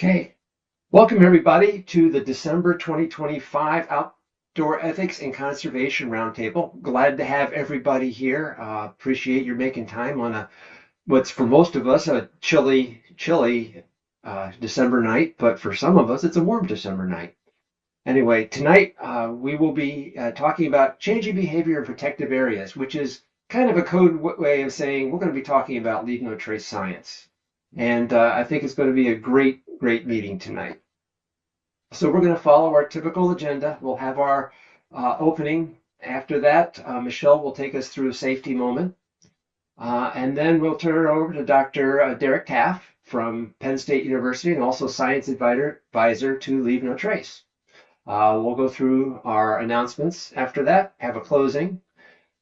Okay, welcome everybody to the December 2025 Outdoor Ethics and Conservation Roundtable. Glad to have everybody here. Appreciate your making time on what's for most of us a chilly December night, but for some of us it's a warm December night. Anyway, tonight we will be talking about changing behavior in protective areas, which is kind of a code way of saying we're going to be talking about leave no trace science. And I think it's going to be a great meeting tonight. So we're going to follow our typical agenda. We'll have our opening. After that, Michelle will take us through a safety moment. And then we'll turn it over to Dr. Derrick Taff from Penn State University and also science advisor to Leave No Trace. We'll go through our announcements after that, have a closing,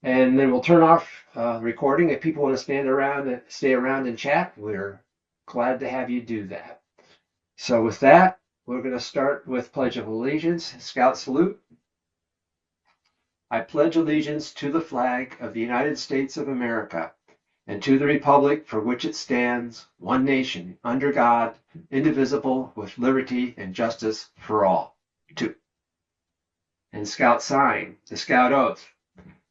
and then we'll turn off recording. If people want to stay around and chat, we're glad to have you do that. So with that, we're going to start with Pledge of Allegiance, Scout Salute. I pledge allegiance to the flag of the United States of America and to the republic for which it stands, one nation, under God, indivisible, with liberty and justice for all. 2. And Scout Sign, the Scout Oath.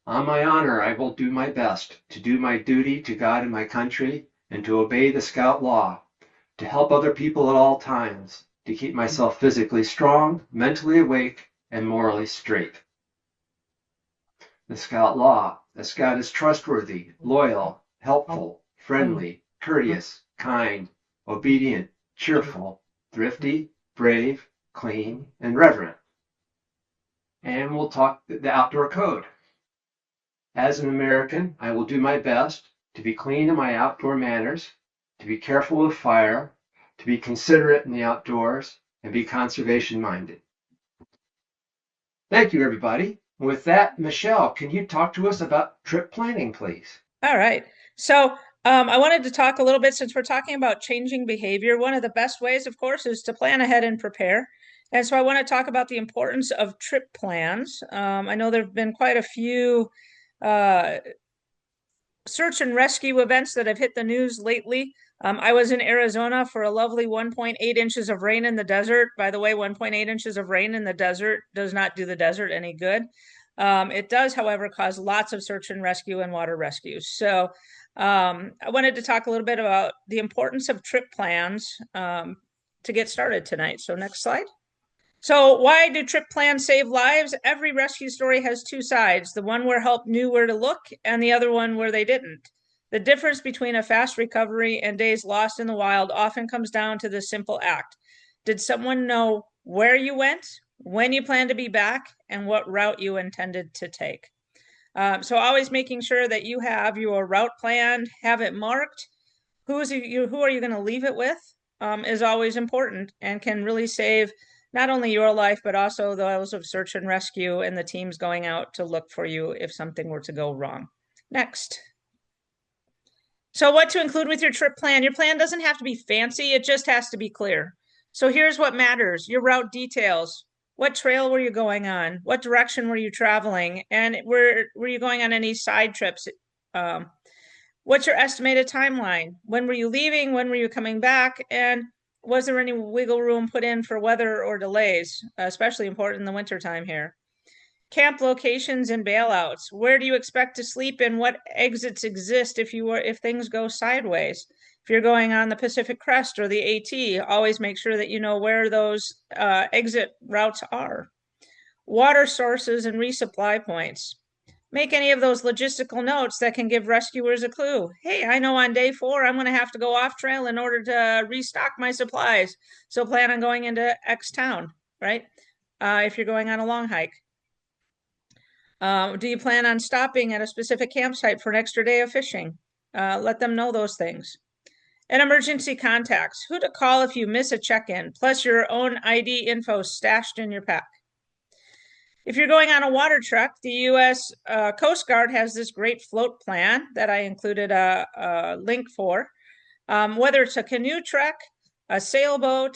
On my honor, I will do my best to do my duty to God and my country and to obey the Scout law, to help other people at all times, to keep myself physically strong, mentally awake, and morally straight. The Scout law. The Scout is trustworthy, loyal, helpful, friendly, courteous, kind, obedient, cheerful, thrifty, brave, clean, and reverent. And we'll talk the outdoor code. As an American, I will do my best to be clean in my outdoor manners, to be careful with fire, to be considerate in the outdoors, and be conservation minded. Thank you, everybody. With that, Michelle, can you talk to us about trip planning, please? All right. So I wanted to talk a little bit, since we're talking about changing behavior. One of the best ways, of course, is to plan ahead and prepare. And so I want to talk about the importance of trip plans. I know there have been quite a few search and rescue events that have hit the news lately. I was in Arizona for a lovely 1.8 inches of rain in the desert. By the way, 1.8 inches of rain in the desert does not do the desert any good. It does, however, cause lots of search and rescue and water rescues. So I wanted to talk a little bit about the importance of trip plans to get started tonight. So next slide. So why do trip plans save lives? Every rescue story has two sides, the one where help knew where to look and the other one where they didn't. The difference between a fast recovery and days lost in the wild often comes down to this simple act. Did someone know where you went, when you plan to be back, and what route you intended to take? So always making sure that you have your route planned, have it marked. Who are you going to leave it with is always important and can really save not only your life, but also those of search and rescue and the teams going out to look for you if something were to go wrong. Next. So what to include with your trip plan? Your plan doesn't have to be fancy. It just has to be clear. So here's what matters. Your route details. What trail were you going on? What direction were you traveling? And were you going on any side trips? What's your estimated timeline? When were you leaving? When were you coming back? And was there any wiggle room put in for weather or delays, especially important in the wintertime here? Camp locations and bailouts. Where do you expect to sleep and what exits exist if things go sideways? If you're going on the Pacific Crest or the AT, always make sure that you know where those exit routes are. Water sources and resupply points. Make any of those logistical notes that can give rescuers a clue. Hey, I know on day 4, I'm going to have to go off trail in order to restock my supplies. So plan on going into X town, right? If you're going on a long hike. Do you plan on stopping at a specific campsite for an extra day of fishing? Let them know those things. And emergency contacts. Who to call if you miss a check-in, plus your own ID info stashed in your pack. If you're going on a water trek, the U.S. Coast Guard has this great float plan that I included a link for. Whether it's a canoe trek, a sailboat,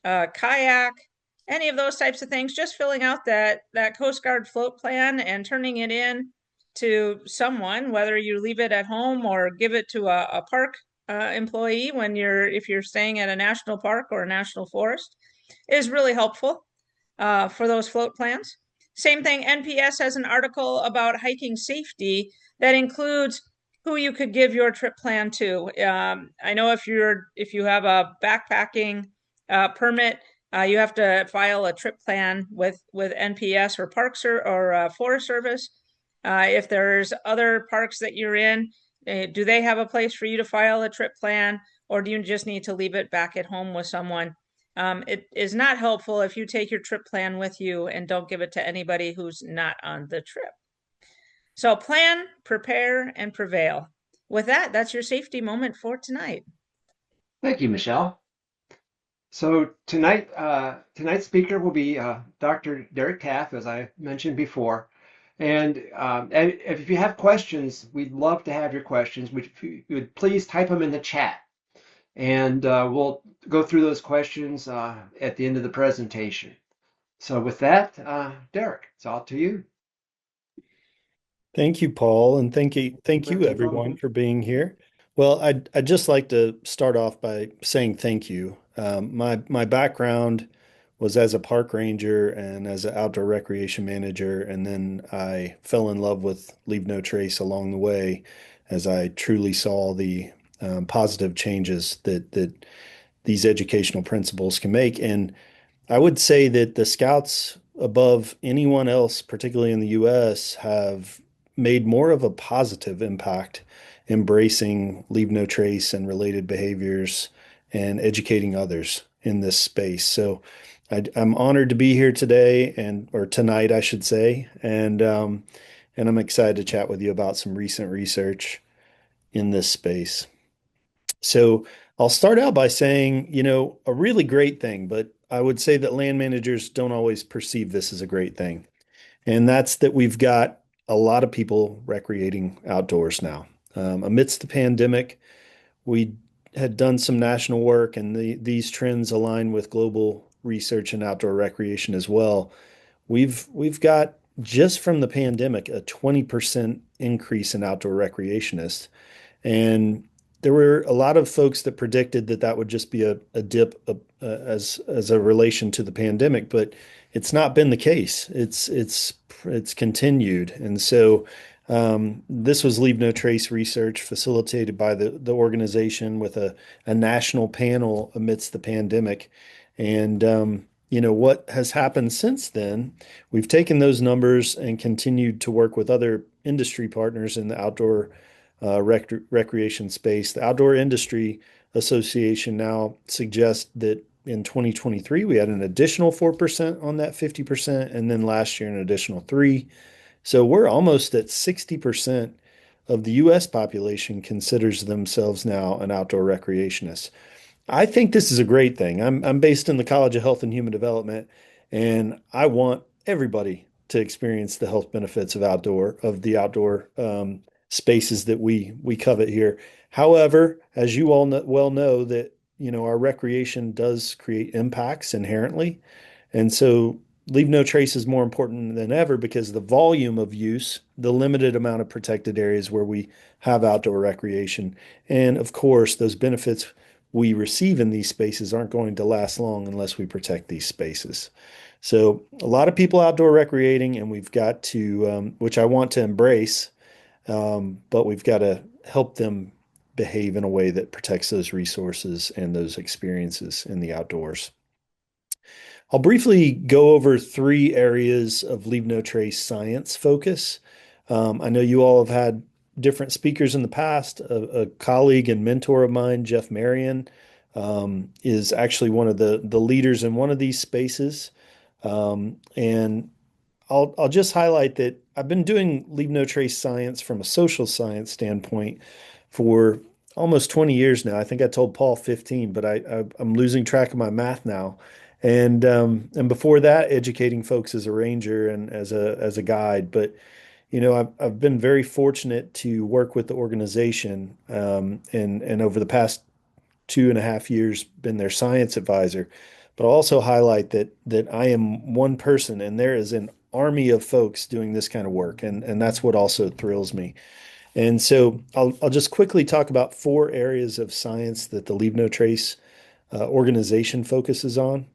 a kayak, any of those types of things, just filling out that Coast Guard float plan and turning it in to someone, whether you leave it at home or give it to a park employee when if you're staying at a national park or a national forest is really helpful for those float plans. Same thing, NPS has an article about hiking safety that includes who you could give your trip plan to. I know if you have a backpacking permit, you have to file a trip plan with NPS or Forest Service. If there's other parks that you're in, do they have a place for you to file a trip plan, or do you just need to leave it back at home with someone? It is not helpful if you take your trip plan with you and don't give it to anybody who's not on the trip. So plan, prepare, and prevail. With that, that's your safety moment for tonight. Thank you, Michelle. So tonight's speaker will be Dr. Derrick Taff, as I mentioned before. And if you have questions, we'd love to have your questions. If you would please type them in the chat, and we'll go through those questions at the end of the presentation. So with that, Derrick, it's all to you. Thank you, Paul, and thank you everyone for being here. Well, I'd just like to start off by saying thank you. My background was as a park ranger and as an outdoor recreation manager, and then I fell in love with Leave No Trace along the way as I truly saw the positive changes that these educational principles can make. And I would say that the Scouts, above anyone else, particularly in the US, have made more of a positive impact embracing Leave No Trace and related behaviors and educating others in this space. So I'm honored to be here today or tonight, I should say, and I'm excited to chat with you about some recent research in this space. So I'll start out by saying, a really great thing, but I would say that land managers don't always perceive this as a great thing. And that's that we've got a lot of people recreating outdoors now. Amidst the pandemic, we had done some national work, and these trends align with global research in outdoor recreation as well. We've got, just from the pandemic, a 20% increase in outdoor recreationists. And there were a lot of folks that predicted that that would just be a dip as a relation to the pandemic, but it's not been the case. It's continued, and so this was Leave No Trace research facilitated by the organization with a national panel amidst the pandemic, and what has happened since then, we've taken those numbers and continued to work with other industry partners in the outdoor recreation space. The Outdoor Industry Association now suggests that in 2023, we had an additional 4% on that 50%, and then last year, an additional 3%. So we're almost at 60% of the US population considers themselves now an outdoor recreationist. I think this is a great thing. I'm based in the College of Health and Human Development, and I want everybody to experience the health benefits of the outdoor spaces that we covet here. However, as you all well know, that our recreation does create impacts inherently, and so Leave No Trace is more important than ever because the volume of use, the limited amount of protected areas where we have outdoor recreation, and of course, those benefits we receive in these spaces aren't going to last long unless we protect these spaces. So a lot of people outdoor recreating, and we've got to, which I want to embrace, but we've got to help them behave in a way that protects those resources and those experiences in the outdoors. I'll briefly go over 3 areas of Leave No Trace science focus. I know you all have had different speakers in the past. A colleague and mentor of mine, Jeff Marion, is actually one of the leaders in one of these spaces. And I'll just highlight that I've been doing Leave No Trace science from a social science standpoint for almost 20 years now. I think I told Paul 15, but I'm losing track of my math now. And before that, educating folks as a ranger and as a guide. But I've been very fortunate to work with the organization, and over the past 2.5 years, been their science advisor. But I'll also highlight that I am one person, and there is an army of folks doing this kind of work, and that's what also thrills me. And so I'll just quickly talk about four areas of science that the Leave No Trace organization focuses on.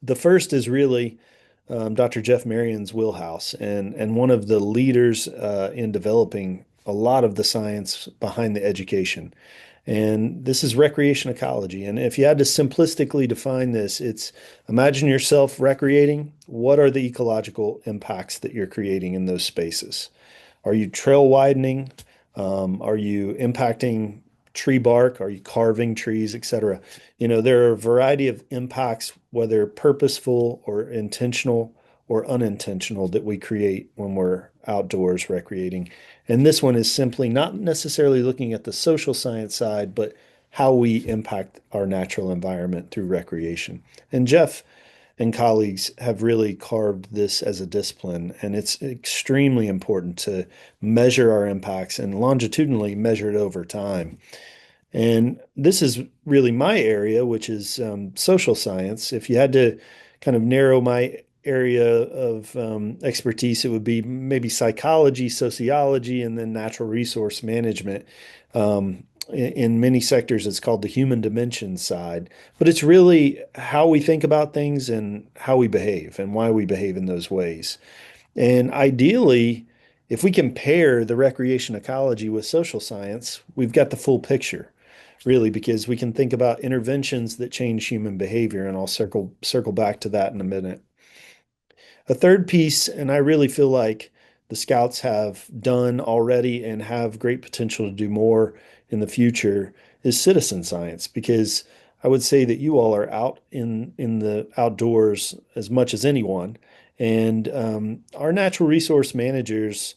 The first is really Dr. Jeff Marion's wheelhouse and one of the leaders in developing a lot of the science behind the education. And this is recreation ecology. And if you had to simplistically define this, it's imagine yourself recreating. What are the ecological impacts that you're creating in those spaces? Are you trail widening? Are you impacting tree bark? Are you carving trees, et cetera? There are a variety of impacts, whether purposeful or intentional or unintentional, that we create when we're outdoors recreating. And this one is simply not necessarily looking at the social science side, but how we impact our natural environment through recreation. And Jeff and colleagues have really carved this as a discipline, and it's extremely important to measure our impacts and longitudinally measure it over time. And this is really my area, which is social science. If you had to kind of narrow my area of expertise, it would be maybe psychology, sociology, and then natural resource management. In many sectors, it's called the human dimension side, but it's really how we think about things and how we behave and why we behave in those ways. And ideally, if we compare the recreation ecology with social science, we've got the full picture, really, because we can think about interventions that change human behavior, and I'll circle back to that in a minute. A third piece, and I really feel like the Scouts have done already and have great potential to do more in the future, is citizen science, because I would say that you all are out in the outdoors as much as anyone. And our natural resource managers,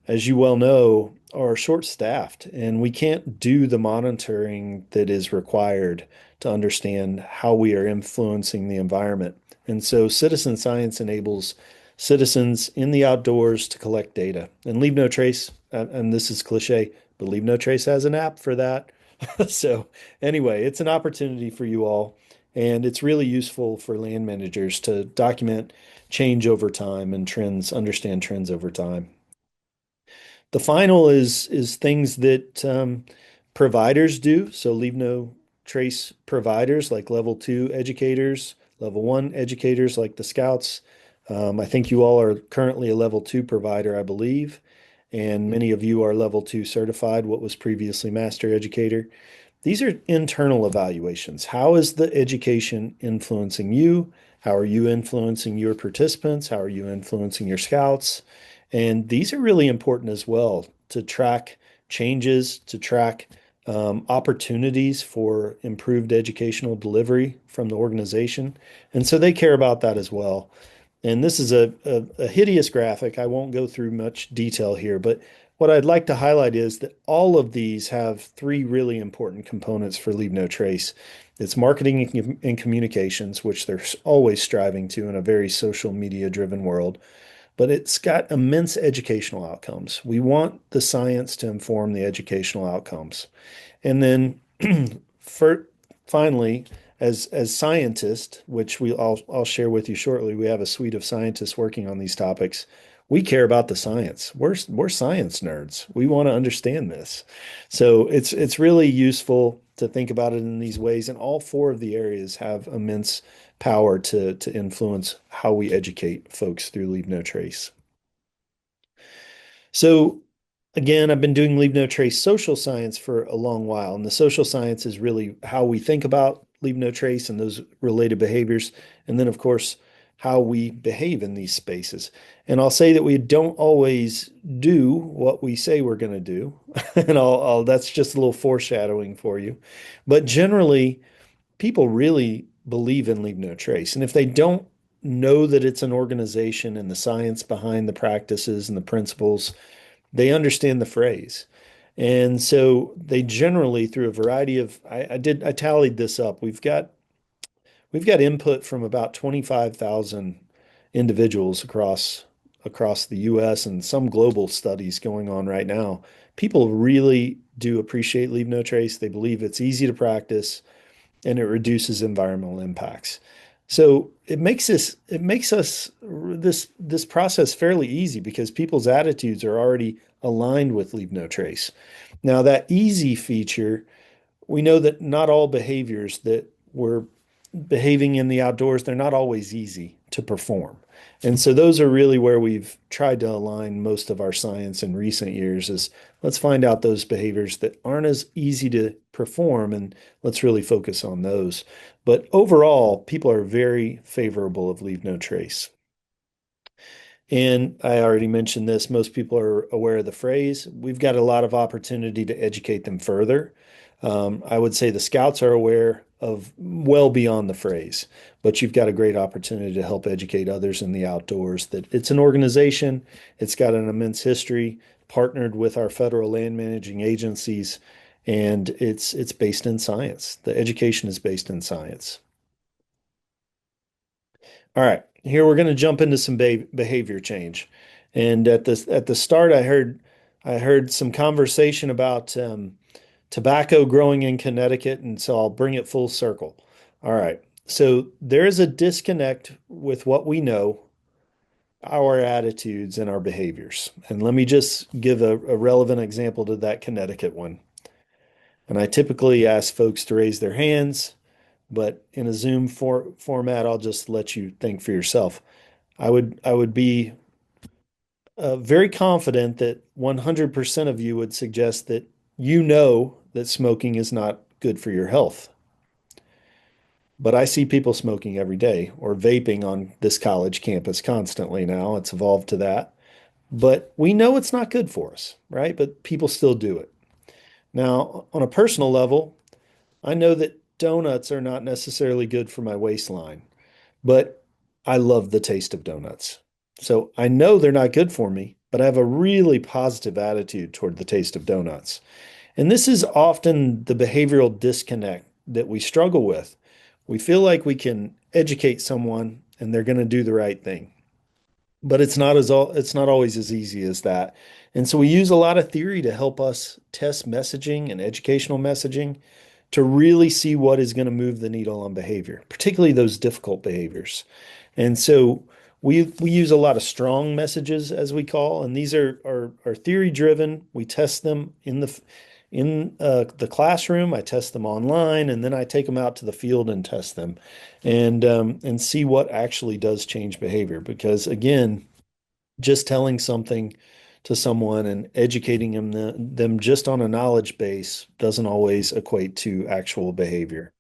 as you well know, are short-staffed, and we can't do the monitoring that is required to understand how we are influencing the environment. And so citizen science enables citizens in the outdoors to collect data and Leave No Trace. And this is cliche, but Leave No Trace has an app for that. So anyway, it's an opportunity for you all, and it's really useful for land managers to document change over time and trends, understand trends over time. The final is things that providers do. So Leave No Trace providers like level two educators, level one educators like the Scouts. I think you all are currently a level two provider, I believe, and many of you are level two certified, what was previously master educator. These are internal evaluations. How is the education influencing you? How are you influencing your participants? How are you influencing your Scouts? And these are really important as well to track changes, to track opportunities for improved educational delivery from the organization. And so they care about that as well. And this is a hideous graphic. I won't go through much detail here, but what I'd like to highlight is that all of these have three really important components for Leave No Trace. It's marketing and communications, which they're always striving to in a very social media driven world, but it's got immense educational outcomes. We want the science to inform the educational outcomes. And then for, finally, as scientists, which I'll share with you shortly, we have a suite of scientists working on these topics. We care about the science. We're science nerds. We want to understand this. So it's really useful to think about it in these ways. And all four of the areas have immense power to influence how we educate folks through Leave No Trace. So again, I've been doing Leave No Trace social science for a long while, and the social science is really how we think about Leave No Trace and those related behaviors, and then of course how we behave in these spaces. And I'll say that we don't always do what we say we're going to do, and that's just a little foreshadowing for you. But generally, people really believe in Leave No Trace, and if they don't know that it's an organization and the science behind the practices and the principles, they understand the phrase. And so they generally, through a variety of, I tallied this up. We've got input from about 25,000 individuals across the US and some global studies going on right now. People really do appreciate Leave No Trace. They believe it's easy to practice and it reduces environmental impacts. So it makes us this process fairly easy because people's attitudes are already aligned with leave no trace. Now that easy feature, we know that not all behaviors that we're behaving in the outdoors, they're not always easy to perform. And so those are really where we've tried to align most of our science in recent years is let's find out those behaviors that aren't as easy to perform and let's really focus on those. But overall, people are very favorable of leave no trace. And I already mentioned this, most people are aware of the phrase. We've got a lot of opportunity to educate them further. I would say the scouts are aware of well beyond the phrase, but you've got a great opportunity to help educate others in the outdoors that it's an organization, it's got an immense history, partnered with our federal land managing agencies, and it's based in science. The education is based in science. All right, here we're going to jump into some behavior change. And at the start, I heard some conversation about tobacco growing in Connecticut, and so I'll bring it full circle. All right, so there is a disconnect with what we know, our attitudes, and our behaviors. And let me just give a relevant example to that Connecticut one. And I typically ask folks to raise their hands, but in a Zoom format, I'll just let you think for yourself. I would be very confident that 100% of you would suggest that you know that smoking is not good for your health. But I see people smoking every day or vaping on this college campus constantly now. It's evolved to that. But we know it's not good for us, right? But people still do it. Now, on a personal level, I know that donuts are not necessarily good for my waistline, but I love the taste of donuts. So I know they're not good for me, but I have a really positive attitude toward the taste of donuts. And this is often the behavioral disconnect that we struggle with. We feel like we can educate someone and they're going to do the right thing. But it's not always as easy as that. And so we use a lot of theory to help us test messaging and educational messaging to really see what is going to move the needle on behavior, particularly those difficult behaviors. And so we use a lot of strong messages as we call, and these are theory driven. We test them in the classroom. I test them online, and then I take them out to the field and test them, and see what actually does change behavior. Because again, just telling something to someone and educating them just on a knowledge base doesn't always equate to actual behavior.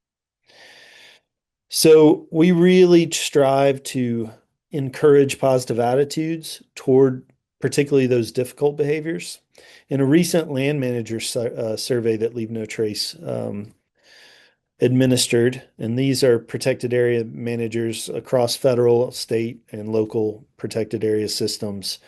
So we really strive to encourage positive attitudes toward particularly those difficult behaviors. In a recent land manager survey that Leave No Trace administered, and these are protected area managers across federal, state, and local protected area systems.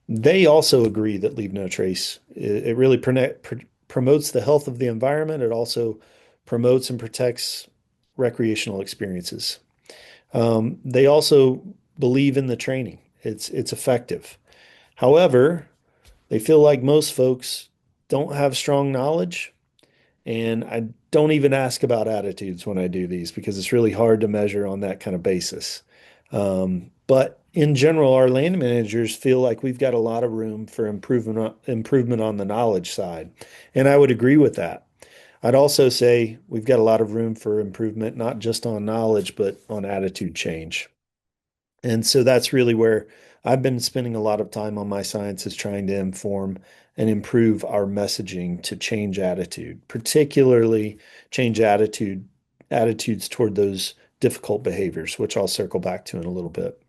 They also agree that Leave No Trace, it really promotes the health of the environment. It also promotes and protects recreational experiences. They also believe in the training. It's effective. However, they feel like most folks don't have strong knowledge, and I don't even ask about attitudes when I do these because it's really hard to measure on that kind of basis. But in general, our land managers feel like we've got a lot of room for improvement on the knowledge side. And I would agree with that. I'd also say we've got a lot of room for improvement, not just on knowledge, but on attitude change. And so that's really where I've been spending a lot of time on my sciences trying to inform and improve our messaging to change attitude, particularly change attitudes toward those difficult behaviors, which I'll circle back to in a little bit.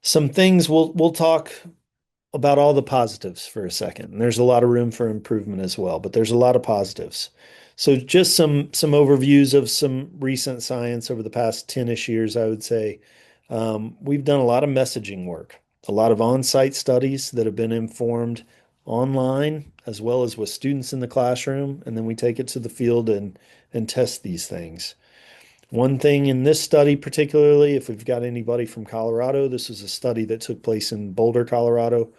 Some things we'll talk about all the positives for a second. And there's a lot of room for improvement as well, but there's a lot of positives. So just some overviews of some recent science over the past 10-ish years, I would say. We've done a lot of messaging work, a lot of on-site studies that have been informed online as well as with students in the classroom, and then we take it to the field and test these things. One thing in this study, particularly, if we've got anybody from Colorado, this was a study that took place in Boulder, Colorado,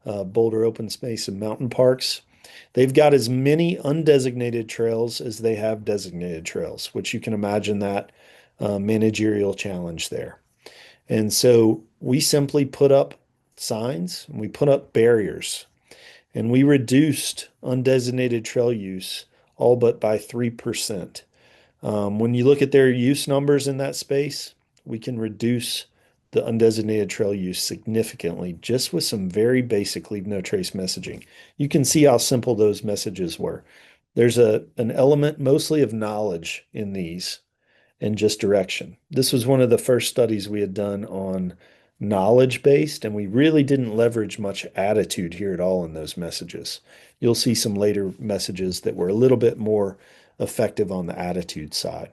Boulder Open Space and Mountain Parks. They've got as many undesignated trails as they have designated trails, which you can imagine that managerial challenge there. And so we simply put up signs and we put up barriers and we reduced undesignated trail use all but by 3%. When you look at their use numbers in that space, we can reduce the undesignated trail use significantly just with some very basic leave no trace messaging. You can see how simple those messages were. There's an element mostly of knowledge in these and just direction. This was one of the first studies we had done on knowledge based, and we really didn't leverage much attitude here at all in those messages. You'll see some later messages that were a little bit more effective on the attitude side.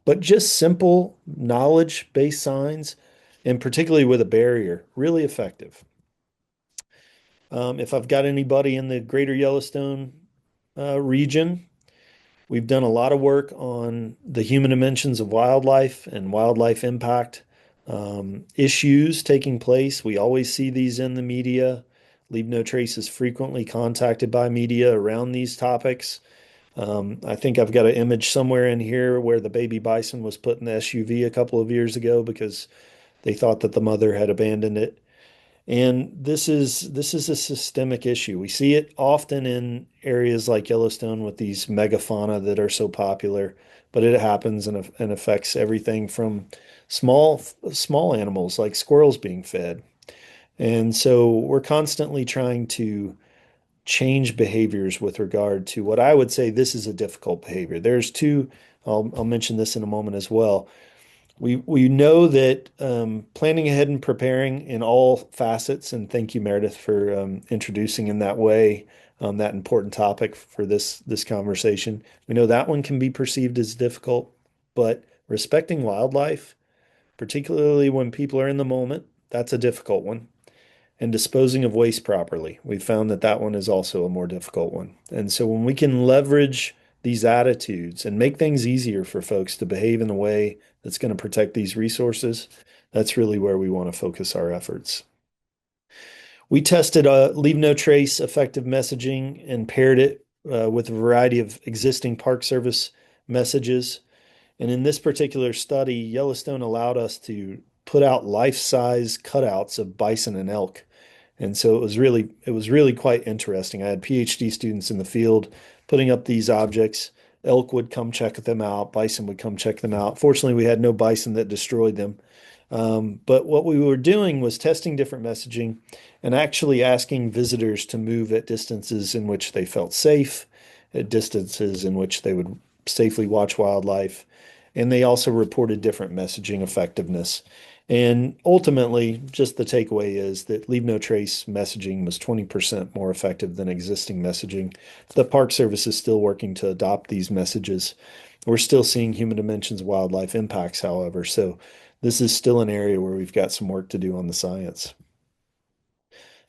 But just simple knowledge based signs, and particularly with a barrier, really effective. If I've got anybody in the greater Yellowstone region, we've done a lot of work on the human dimensions of wildlife and wildlife impact issues taking place. We always see these in the media. Leave No Trace is frequently contacted by media around these topics. I think I've got an image somewhere in here where the baby bison was put in the SUV a couple of years ago because they thought that the mother had abandoned it. And this is a systemic issue. We see it often in areas like Yellowstone with these megafauna that are so popular, but it happens and affects everything from small animals like squirrels being fed. And so we're constantly trying to change behaviors with regard to what I would say this is a difficult behavior. There's two, I'll mention this in a moment as well. We know that planning ahead and preparing in all facets, and thank you, Meredith, for introducing in that way that important topic for this conversation. We know that one can be perceived as difficult, but respecting wildlife, particularly when people are in the moment, that's a difficult one. And disposing of waste properly, we found that that one is also a more difficult one. And so when we can leverage these attitudes and make things easier for folks to behave in a way that's going to protect these resources, that's really where we want to focus our efforts. We tested Leave No Trace effective messaging and paired it with a variety of existing Park Service messages. And in this particular study, Yellowstone allowed us to put out life-size cutouts of bison and elk. And so it was really quite interesting. I had PhD students in the field putting up these objects. Elk would come check them out. Bison would come check them out. Fortunately, we had no bison that destroyed them. But what we were doing was testing different messaging and actually asking visitors to move at distances in which they felt safe, at distances in which they would safely watch wildlife. And they also reported different messaging effectiveness. And ultimately, just the takeaway is that Leave No Trace messaging was 20% more effective than existing messaging. The Park Service is still working to adopt these messages. We're still seeing human dimensions of wildlife impacts, however, so this is still an area where we've got some work to do on the science.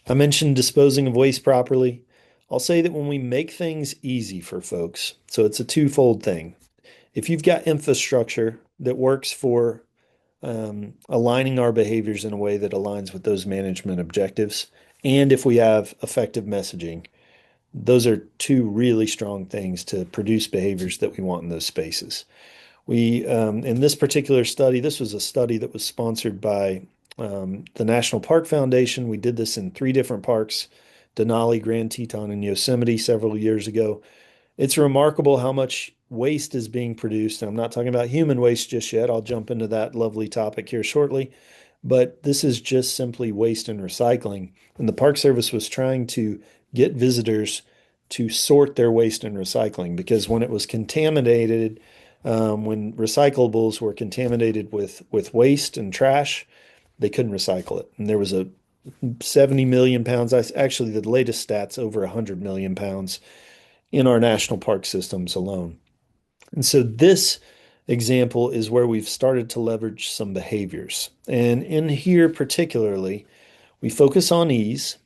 I mentioned disposing of waste properly. I'll say that when we make things easy for folks, so it's a twofold thing. If you've got infrastructure that works for aligning our behaviors in a way that aligns with those management objectives, and if we have effective messaging, those are two really strong things to produce behaviors that we want in those spaces. In this particular study, this was a study that was sponsored by the National Park Foundation. We did this in 3 different parks, Denali, Grand Teton, and Yosemite several years ago. It's remarkable how much waste is being produced. I'm not talking about human waste just yet. I'll jump into that lovely topic here shortly. But this is just simply waste and recycling. And the Park Service was trying to get visitors to sort their waste and recycling because when it was contaminated, when recyclables were contaminated with waste and trash, they couldn't recycle it. And there was a 70 million pounds, actually the latest stats, over 100 million pounds in our national park systems alone. And so this example is where we've started to leverage some behaviors. And in here particularly, we focus on ease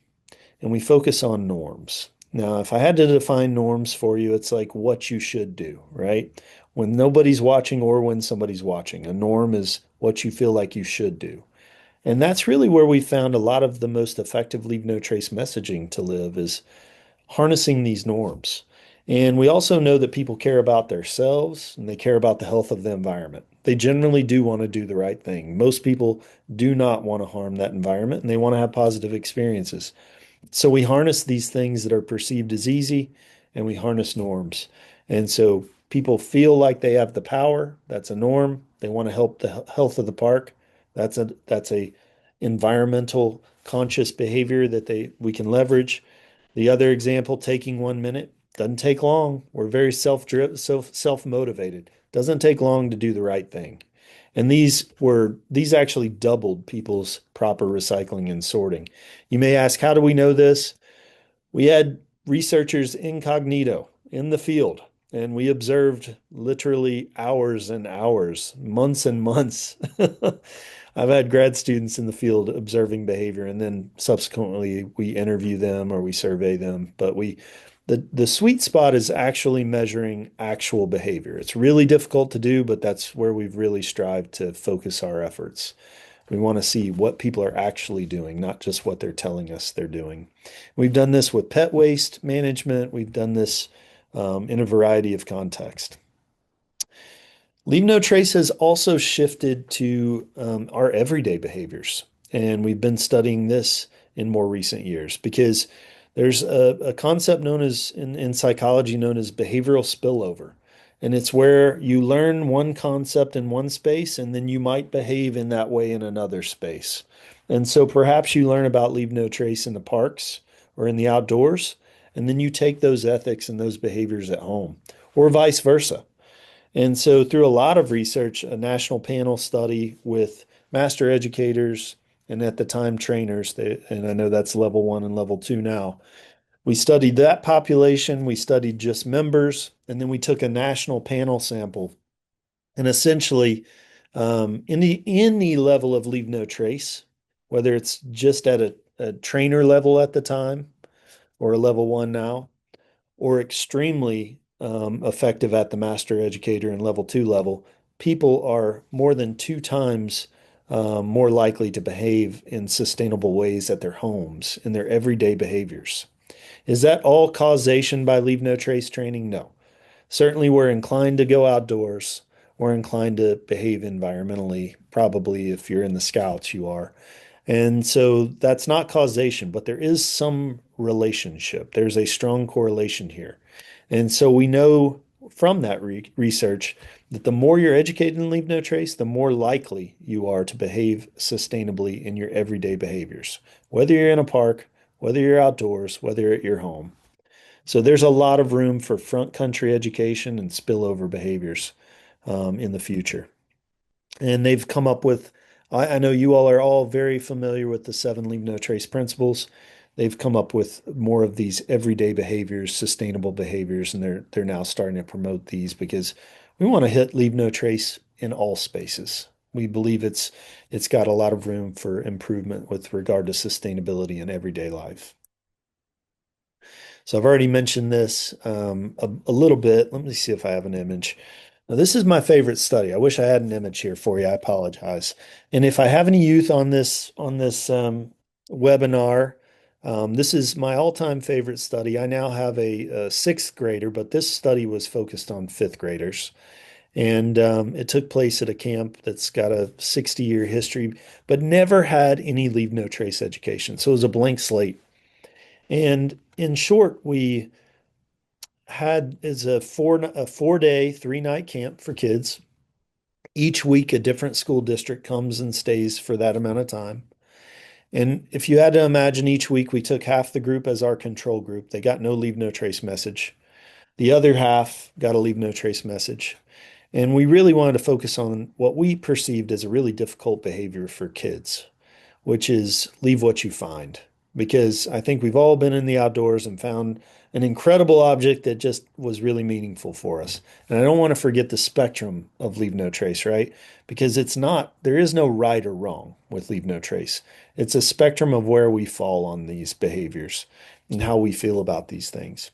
and we focus on norms. Now, if I had to define norms for you, it's like what you should do, right? When nobody's watching or when somebody's watching. A norm is what you feel like you should do. And that's really where we found a lot of the most effective Leave No Trace messaging to live is harnessing these norms. And we also know that people care about themselves and they care about the health of the environment. They generally do want to do the right thing. Most people do not want to harm that environment and they want to have positive experiences. So we harness these things that are perceived as easy and we harness norms. And so people feel like they have the power. That's a norm. They want to help the health of the park. That's a environmental conscious behavior that we can leverage. The other example, taking 1 minute, doesn't take long. We're very self-motivated. Doesn't take long to do the right thing. And these actually doubled people's proper recycling and sorting. You may ask, how do we know this? We had researchers incognito in the field, and we observed literally hours and hours, months and months. I've had grad students in the field observing behavior, and then subsequently we interview them or we survey them. But the sweet spot is actually measuring actual behavior. It's really difficult to do, but that's where we've really strived to focus our efforts. We want to see what people are actually doing, not just what they're telling us they're doing. We've done this with pet waste management. We've done this in a variety of contexts. Leave No Trace has also shifted to our everyday behaviors. And we've been studying this in more recent years because there's a concept known as in psychology known as behavioral spillover. And it's where you learn one concept in one space and then you might behave in that way in another space. And so perhaps you learn about Leave No Trace in the parks or in the outdoors, and then you take those ethics and those behaviors at home, or vice versa. And so, through a lot of research, a national panel study with master educators and at the time trainers, and I know that's level 1 and level 2 now. We studied that population, we studied just members, and then we took a national panel sample. And essentially, in the level of Leave No Trace, whether it's just at a trainer level at the time or a level 1 now, or extremely effective at the master educator and level 2 level, people are more than 2 times more likely to behave in sustainable ways at their homes, in their everyday behaviors. Is that all causation by Leave No Trace training? No. Certainly, we're inclined to go outdoors. We're inclined to behave environmentally. Probably, if you're in the Scouts, you are. And so that's not causation, but there is some relationship. There's a strong correlation here. And so we know from that research that the more you're educated in Leave No Trace, the more likely you are to behave sustainably in your everyday behaviors, whether you're in a park, whether you're outdoors, whether you're at your home. So there's a lot of room for front country education and spillover behaviors in the future. And they've come up with, I know you all are all very familiar with the 7 Leave No Trace principles. They've come up with more of these everyday behaviors, sustainable behaviors, and they're now starting to promote these because we want to hit Leave No Trace in all spaces. We believe it's got a lot of room for improvement with regard to sustainability in everyday life. So I've already mentioned this a little bit. Let me see if I have an image. Now, this is my favorite study. I wish I had an image here for you. I apologize. And if I have any youth on this webinar, this is my all-time favorite study. I now have a sixth grader, but this study was focused on fifth graders. And it took place at a camp that's got a 60-year history, but never had any Leave No Trace education. So it was a blank slate. And in short, we had is a 4-day, 3-night camp for kids. Each week, a different school district comes and stays for that amount of time. And if you had to imagine, each week we took half the group as our control group. They got no Leave No Trace message. The other half got a Leave No Trace message. And we really wanted to focus on what we perceived as a really difficult behavior for kids, which is leave what you find. Because I think we've all been in the outdoors and found an incredible object that just was really meaningful for us. And I don't want to forget the spectrum of Leave No Trace, right? Because there is no right or wrong with Leave No Trace. It's a spectrum of where we fall on these behaviors and how we feel about these things.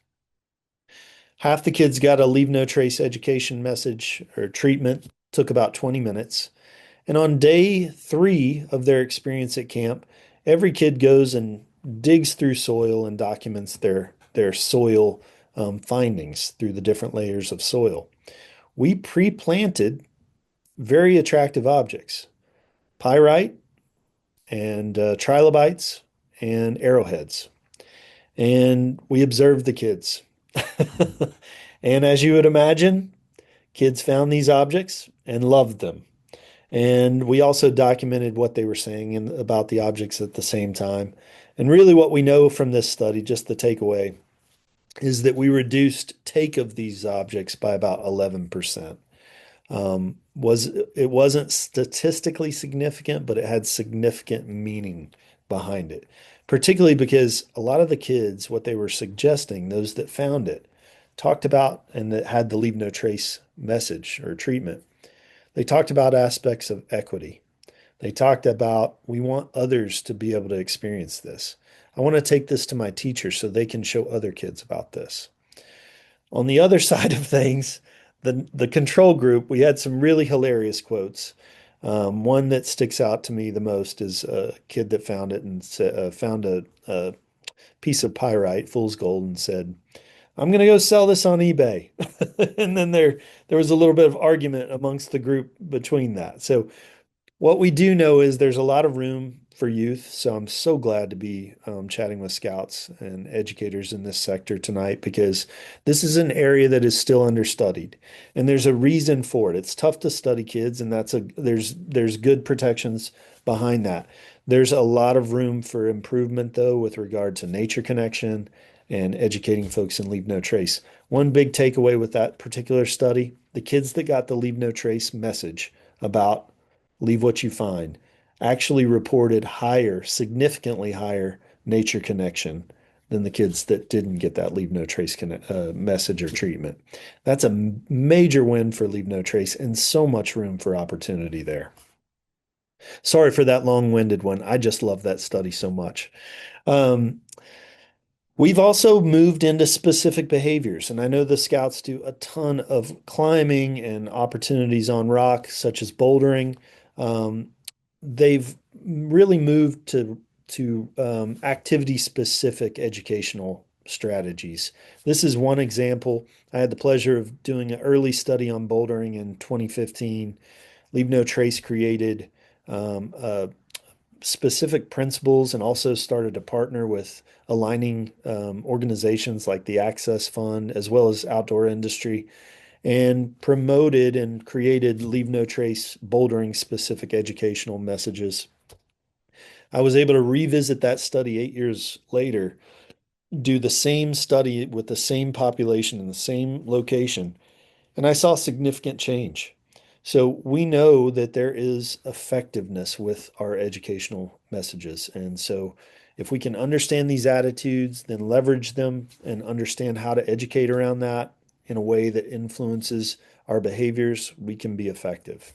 Half the kids got a Leave No Trace education message or treatment, took about 20 minutes. And on day 3 of their experience at camp, every kid goes and digs through soil and documents their soil findings through the different layers of soil. We pre-planted very attractive objects, pyrite and trilobites and arrowheads. And we observed the kids. And as you would imagine, kids found these objects and loved them. And we also documented what they were saying about the objects at the same time. And really, what we know from this study, just the takeaway, is that we reduced take of these objects by about 11%. It wasn't statistically significant, but it had significant meaning behind it. Particularly because a lot of the kids, what they were suggesting, those that found it, talked about and that had the leave no trace message or treatment. They talked about aspects of equity. They talked about we want others to be able to experience this. I want to take this to my teacher so they can show other kids about this. On the other side of things, the control group, we had some really hilarious quotes. One that sticks out to me the most is a kid that found it and found a piece of pyrite, fool's gold, and said, "I'm going to go sell this on eBay." And then there was a little bit of argument amongst the group between that. So what we do know is there's a lot of room for youth. So I'm so glad to be chatting with scouts and educators in this sector tonight because this is an area that is still understudied, and there's a reason for it. It's tough to study kids, and there's good protections behind that. There's a lot of room for improvement though with regard to nature connection and educating folks in leave no trace. One big takeaway with that particular study, the kids that got the leave no trace message about leave what you find actually reported higher, significantly higher nature connection than the kids that didn't get that leave no trace message or treatment. That's a major win for leave no trace and so much room for opportunity there. Sorry for that long-winded one. I just love that study so much. We've also moved into specific behaviors, and I know the scouts do a ton of climbing and opportunities on rock, such as bouldering. They've really moved to activity-specific educational strategies. This is one example. I had the pleasure of doing an early study on bouldering in 2015. Leave No Trace created specific principles and also started to partner with aligning organizations like the Access Fund as well as outdoor industry and promoted and created Leave No Trace bouldering specific educational messages. I was able to revisit that study 8 years later, do the same study with the same population in the same location, and I saw significant change. So we know that there is effectiveness with our educational messages. And so if we can understand these attitudes, then leverage them and understand how to educate around that in a way that influences our behaviors, we can be effective.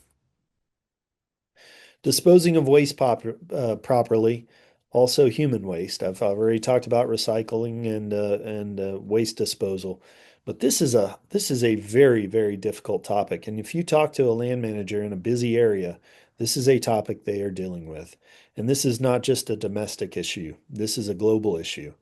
Disposing of waste properly, also human waste. I've already talked about recycling and waste disposal. But this is a very, very difficult topic. And if you talk to a land manager in a busy area, this is a topic they are dealing with. And this is not just a domestic issue. This is a global issue.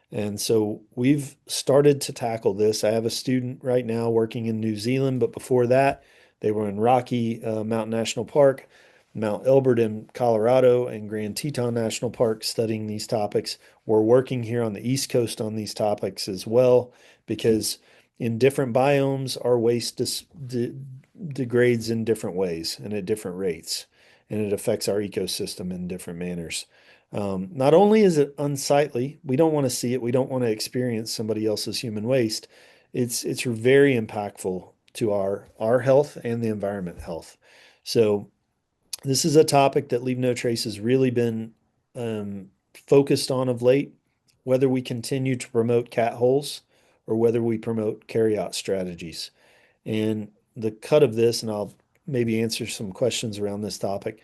And so we've started to tackle this. I have a student right now working in New Zealand, but before that, they were in Rocky Mountain National Park, Mount Elbert in Colorado, and Grand Teton National Park studying these topics. We're working here on the East Coast on these topics as well, because in different biomes, our waste degrades in different ways and at different rates, and it affects our ecosystem in different manners. Not only is it unsightly, we don't want to see it, we don't want to experience somebody else's human waste. It's very impactful to our health and the environment health. So this is a topic that Leave No Trace has really been focused on of late, whether we continue to promote cat holes or whether we promote carryout strategies. And the cut of this, and I'll maybe answer some questions around this topic,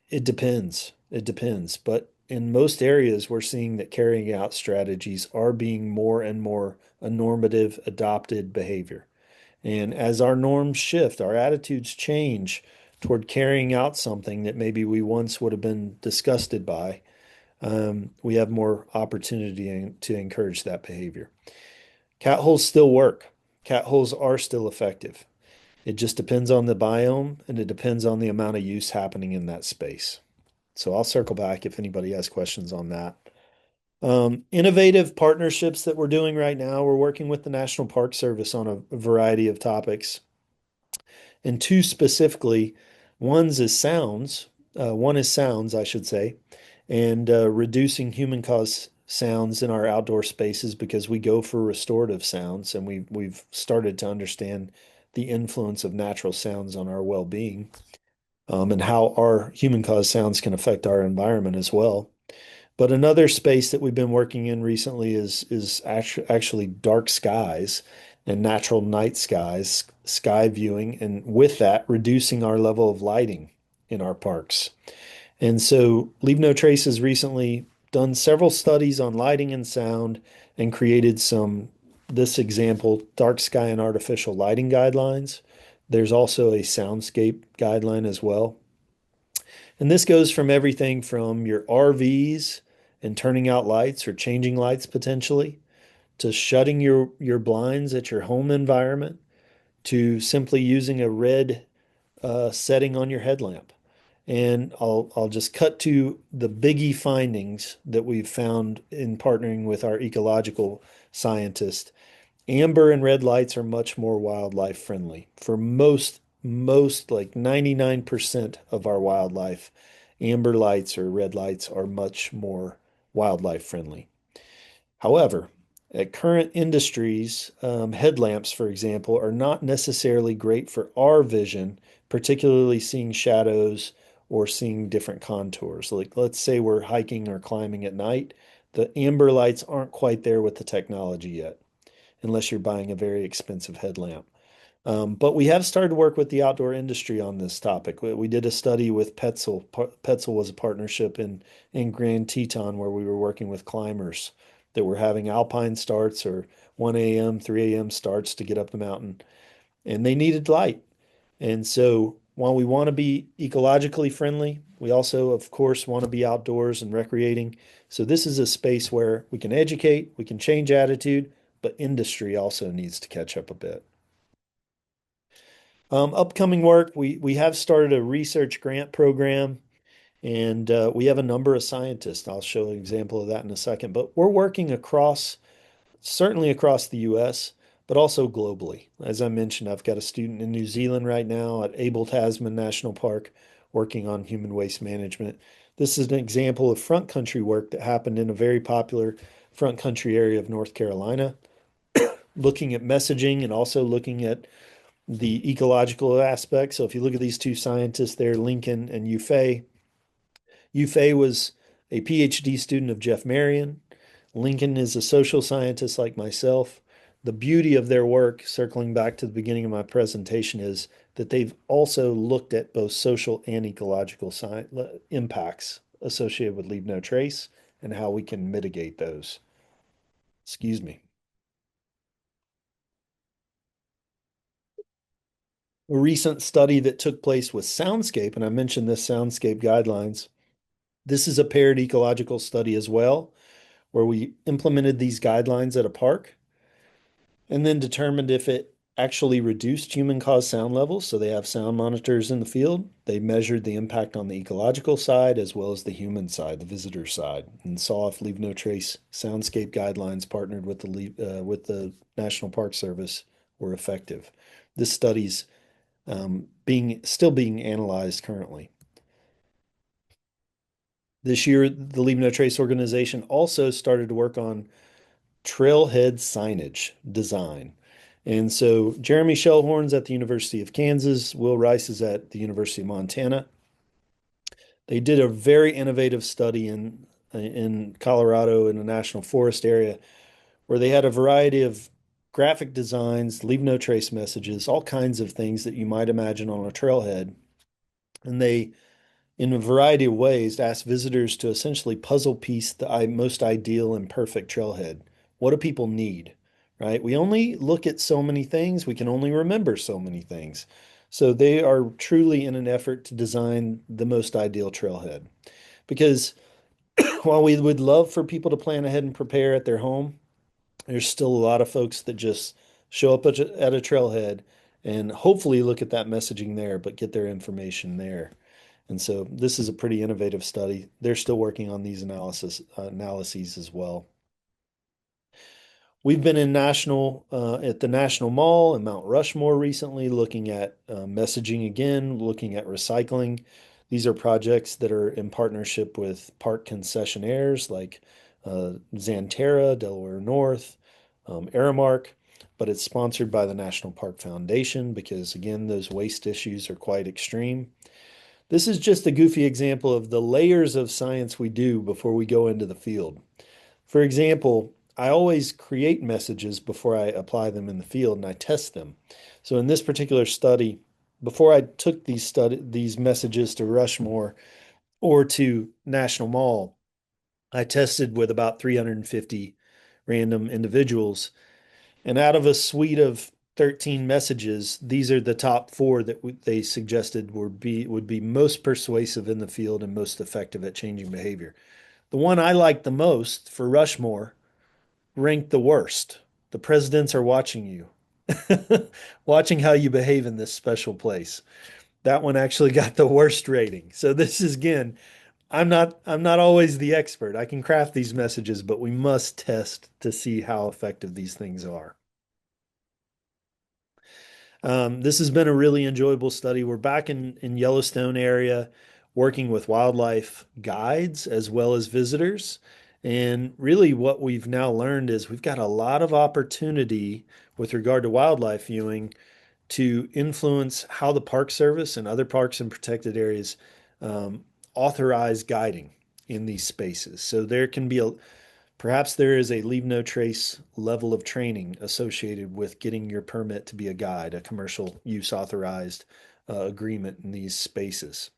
it depends. It depends. But in most areas, we're seeing that carrying out strategies are being more and more a normative adopted behavior. And as our norms shift, our attitudes change toward carrying out something that maybe we once would have been disgusted by, we have more opportunity to encourage that behavior. Cat holes still work. Cat holes are still effective. It just depends on the biome and it depends on the amount of use happening in that space. So I'll circle back if anybody has questions on that. Innovative partnerships that we're doing right now, we're working with the National Park Service on a variety of topics. And two specifically, one is sounds, I should say, and reducing human-caused sounds in our outdoor spaces because we go for restorative sounds, and we've started to understand the influence of natural sounds on our well-being, and how our human-caused sounds can affect our environment as well. But another space that we've been working in recently is actually dark skies and natural night skies, sky viewing, and with that, reducing our level of lighting in our parks. And so Leave No Trace has recently done several studies on lighting and sound and created this example, dark sky and artificial lighting guidelines. There's also a soundscape guideline as well. And this goes from everything from your RVs and turning out lights or changing lights potentially to shutting your blinds at your home environment to simply using a red setting on your headlamp. And I'll just cut to the biggie findings that we've found in partnering with our ecological scientists. Amber and red lights are much more wildlife friendly. For most like 99% of our wildlife, amber lights or red lights are much more wildlife friendly. However, at current industries, headlamps, for example, are not necessarily great for our vision, particularly seeing shadows or seeing different contours. Like, let's say we're hiking or climbing at night, the amber lights aren't quite there with the technology yet, unless you're buying a very expensive headlamp. But we have started to work with the outdoor industry on this topic. We did a study with Petzl. Petzl was a partnership in Grand Teton where we were working with climbers that were having alpine starts or 1 a.m., 3 a.m. starts to get up the mountain, and they needed light. And so while we want to be ecologically friendly, we also, of course, want to be outdoors and recreating. So this is a space where we can educate, we can change attitude, but industry also needs to catch up a bit. Upcoming work, we have started a research grant program, and we have a number of scientists. I'll show an example of that in a second, but we're working certainly across the US, but also globally. As I mentioned, I've got a student in New Zealand right now at Abel Tasman National Park working on human waste management. This is an example of front country work that happened in a very popular front country area of North Carolina, looking at messaging and also looking at the ecological aspect. So if you look at these two scientists there, Lincoln and Yufei, Yufei was a PhD student of Jeff Marion. Lincoln is a social scientist like myself. The beauty of their work, circling back to the beginning of my presentation, is that they've also looked at both social and ecological impacts associated with Leave No Trace and how we can mitigate those. Excuse me. A recent study that took place with Soundscape, and I mentioned this Soundscape guidelines. This is a paired ecological study as well, where we implemented these guidelines at a park and then determined if it actually reduced human-caused sound levels. So they have sound monitors in the field. They measured the impact on the ecological side as well as the human side, the visitor side, and saw if Leave No Trace Soundscape guidelines partnered with the National Park Service were effective. This study's still being analyzed currently. This year, the Leave No Trace organization also started to work on trailhead signage design. And so Jeremy Shellhorn's at the University of Kansas, Will Rice is at the University of Montana. They did a very innovative study in Colorado in a national forest area where they had a variety of graphic designs, leave no trace messages, all kinds of things that you might imagine on a trailhead. And they, in a variety of ways, asked visitors to essentially puzzle piece the most ideal and perfect trailhead. What do people need, right? We only look at so many things. We can only remember so many things. So they are truly in an effort to design the most ideal trailhead. Because while we would love for people to plan ahead and prepare at their home, there's still a lot of folks that just show up at a trailhead and hopefully look at that messaging there, but get their information there. And so this is a pretty innovative study. They're still working on these analyses as well. We've been in at the National Mall and Mount Rushmore recently, looking at messaging again, looking at recycling. These are projects that are in partnership with park concessionaires like Xanterra, Delaware North, Aramark, but it's sponsored by the National Park Foundation because, again, those waste issues are quite extreme. This is just a goofy example of the layers of science we do before we go into the field. For example, I always create messages before I apply them in the field and I test them. So in this particular study, before I took these messages to Rushmore or to National Mall, I tested with about 350 random individuals. And out of a suite of 13 messages, these are the top four that they suggested would be most persuasive in the field and most effective at changing behavior. The one I liked the most for Rushmore ranked the worst. The presidents are watching you, watching how you behave in this special place. That one actually got the worst rating. So this is again, I'm not always the expert. I can craft these messages, but we must test to see how effective these things are. This has been a really enjoyable study. We're back in Yellowstone area working with wildlife guides as well as visitors. And really what we've now learned is we've got a lot of opportunity with regard to wildlife viewing to influence how the Park Service and other parks and protected areas authorize guiding in these spaces. So perhaps there is a leave no trace level of training associated with getting your permit to be a guide, a commercial use authorized agreement in these spaces.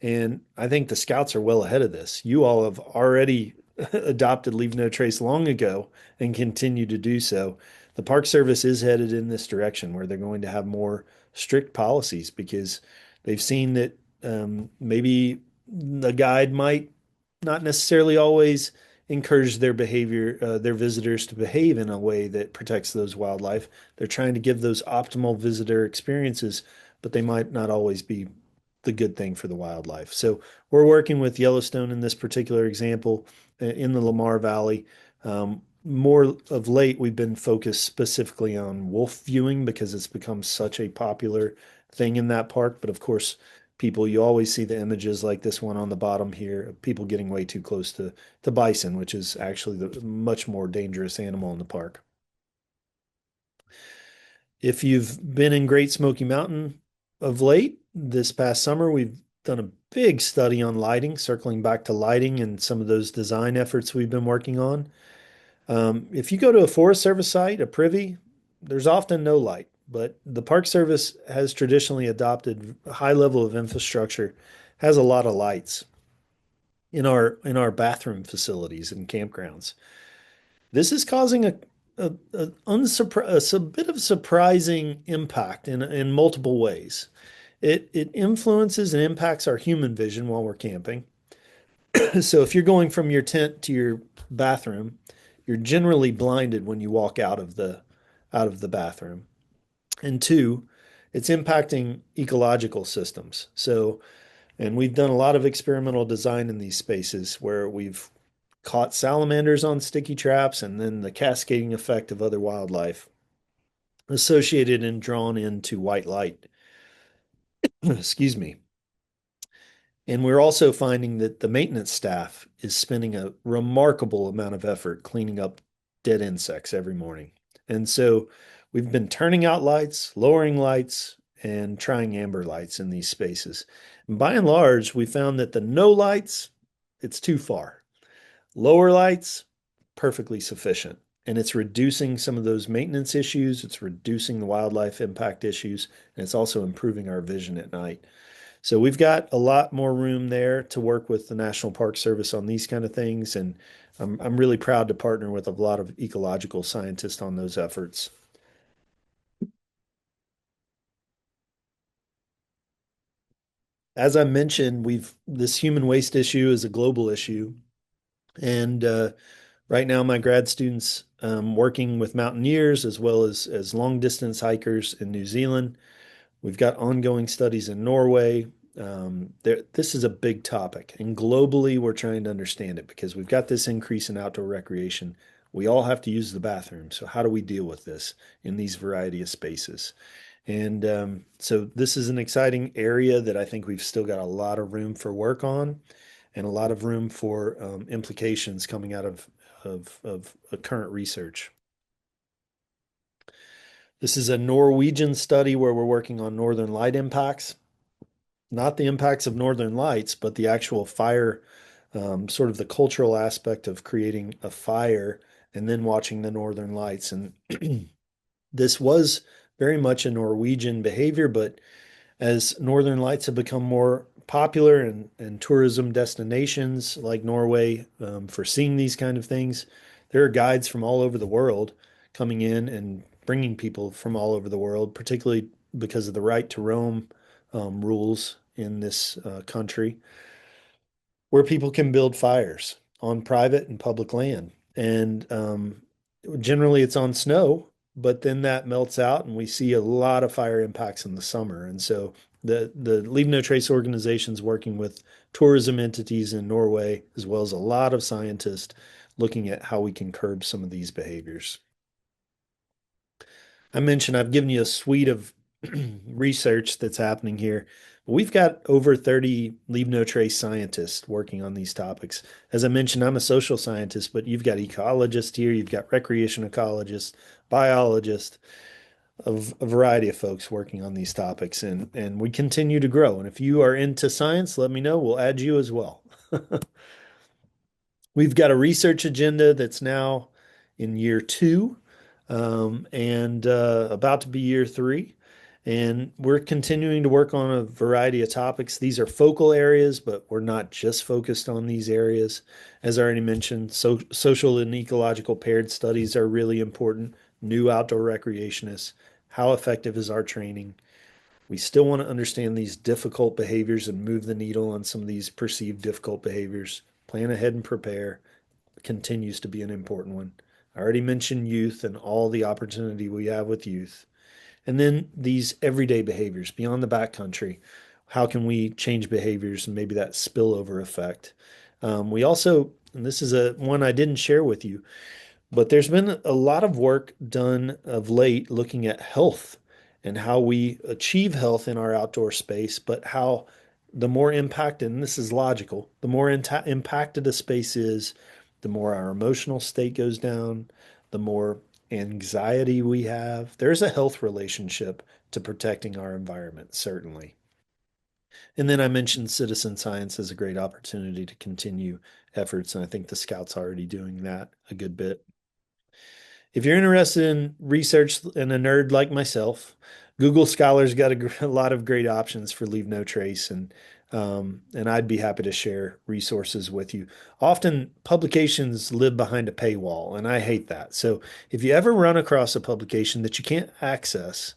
And I think the scouts are well ahead of this. You all have already adopted leave no trace long ago and continue to do so. The Park Service is headed in this direction where they're going to have more strict policies because they've seen that maybe the guide might not necessarily always encourage their visitors to behave in a way that protects those wildlife. They're trying to give those optimal visitor experiences, but they might not always be the good thing for the wildlife. So we're working with Yellowstone in this particular example in the Lamar Valley. More of late, we've been focused specifically on wolf viewing because it's become such a popular thing in that park. But of course, you always see the images like this one on the bottom here of people getting way too close to bison, which is actually the much more dangerous animal in the park. If you've been in Great Smoky Mountain of late, this past summer, we've done a big study on lighting, circling back to lighting and some of those design efforts we've been working on. If you go to a Forest Service site, a privy, there's often no light, but the Park Service has traditionally adopted a high level of infrastructure, has a lot of lights in our bathroom facilities and campgrounds. This is causing a bit of surprising impact in multiple ways. It influences and impacts our human vision while we're camping. So if you're going from your tent to your bathroom, you're generally blinded when you walk out of the bathroom. And two, it's impacting ecological systems. And we've done a lot of experimental design in these spaces where we've caught salamanders on sticky traps and then the cascading effect of other wildlife associated and drawn into white light. Excuse me. And we're also finding that the maintenance staff is spending a remarkable amount of effort cleaning up dead insects every morning. And so we've been turning out lights, lowering lights, and trying amber lights in these spaces. And by and large, we found that the no lights, it's too far. Lower lights, perfectly sufficient. And it's reducing some of those maintenance issues. It's reducing the wildlife impact issues. And it's also improving our vision at night. So we've got a lot more room there to work with the National Park Service on these kind of things. And I'm really proud to partner with a lot of ecological scientists on those efforts. As I mentioned, this human waste issue is a global issue. And Right now, my grad students working with mountaineers as well as long distance hikers in New Zealand. We've got ongoing studies in Norway. This is a big topic, and globally, we're trying to understand it because we've got this increase in outdoor recreation. We all have to use the bathroom. So, how do we deal with this in these variety of spaces? And so, this is an exciting area that I think we've still got a lot of room for work on and a lot of room for implications coming out of current research. This is a Norwegian study where we're working on northern light impacts, not the impacts of northern lights, but the actual fire, sort of the cultural aspect of creating a fire and then watching the northern lights. And this was very much a Norwegian behavior, but as northern lights have become more popular and tourism destinations like Norway for seeing these kind of things, there are guides from all over the world coming in and bringing people from all over the world, particularly because of the right to roam rules in this country, where people can build fires on private and public land. And generally it's on snow, but then that melts out and we see a lot of fire impacts in the summer. And so the Leave No Trace organization's working with tourism entities in Norway, as well as a lot of scientists looking at how we can curb some of these behaviors. I mentioned I've given you a suite of research that's happening here. We've got over 30 Leave No Trace scientists working on these topics. As I mentioned, I'm a social scientist, but you've got ecologists here, you've got recreation ecologists, biologists, a variety of folks working on these topics, and we continue to grow. And if you are into science, let me know. We'll add you as well. We've got a research agenda that's now in year two and about to be year three. And we're continuing to work on a variety of topics. These are focal areas, but we're not just focused on these areas. As I already mentioned, social and ecological paired studies are really important. New outdoor recreationists. How effective is our training? We still want to understand these difficult behaviors and move the needle on some of these perceived difficult behaviors. Plan ahead and prepare continues to be an important one. I already mentioned youth and all the opportunity we have with youth. And then these everyday behaviors beyond the backcountry. How can we change behaviors and maybe that spillover effect? We also, and this is a one I didn't share with you, but there's been a lot of work done of late looking at health and how we achieve health in our outdoor space, but how the more impacted, and this is logical, the more impacted a space is, the more our emotional state goes down, the more anxiety we have. There's a health relationship to protecting our environment, certainly. And then I mentioned citizen science as a great opportunity to continue efforts, and I think the Scouts are already doing that a good bit. If you're interested in research and a nerd like myself, Google Scholar's got a lot of great options for Leave No Trace, and I'd be happy to share resources with you. Often publications live behind a paywall, and I hate that. So if you ever run across a publication that you can't access,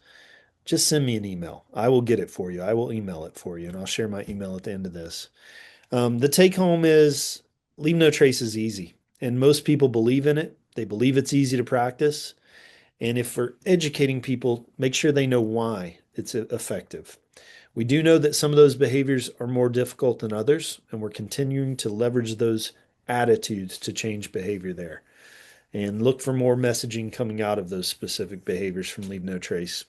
just send me an email. I will get it for you. I will email it for you, and I'll share my email at the end of this. The take home is Leave No Trace is easy, and most people believe in it. They believe it's easy to practice. And if we're educating people, make sure they know why it's effective. We do know that some of those behaviors are more difficult than others, and we're continuing to leverage those attitudes to change behavior there. And look for more messaging coming out of those specific behaviors from Leave No Trace.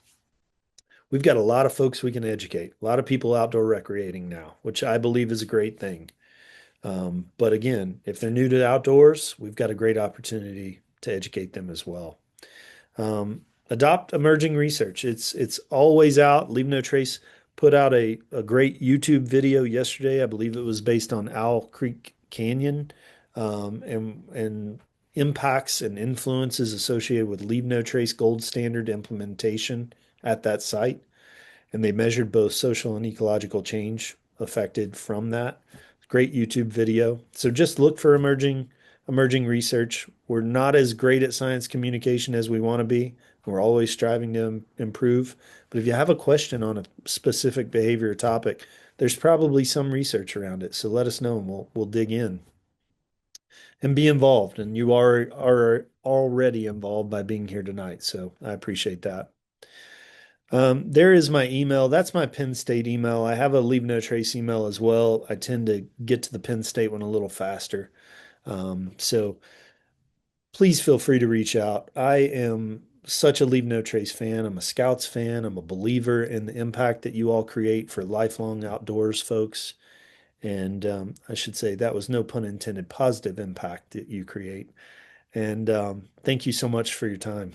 We've got a lot of folks we can educate, a lot of people outdoor recreating now, which I believe is a great thing. But again, if they're new to outdoors, we've got a great opportunity to educate them as well. Adopt emerging research. It's always out. Leave No Trace put out a great YouTube video yesterday. I believe it was based on Owl Creek Canyon and impacts and influences associated with Leave No Trace gold standard implementation at that site. And they measured both social and ecological change affected from that. Great YouTube video. So just look for emerging research. We're not as great at science communication as we want to be. We're always striving to improve. But if you have a question on a specific behavior or topic, there's probably some research around it. So let us know and we'll dig in. and be involved. And you are already involved by being here tonight. So I appreciate that. There is my email. That's my Penn State email. I have a Leave No Trace email as well. I tend to get to the Penn State one a little faster. So please feel free to reach out. I am such a Leave No Trace fan. I'm a Scouts fan. I'm a believer in the impact that you all create for lifelong outdoors folks. And I should say that was no pun intended, positive impact that you create. And thank you so much for your time.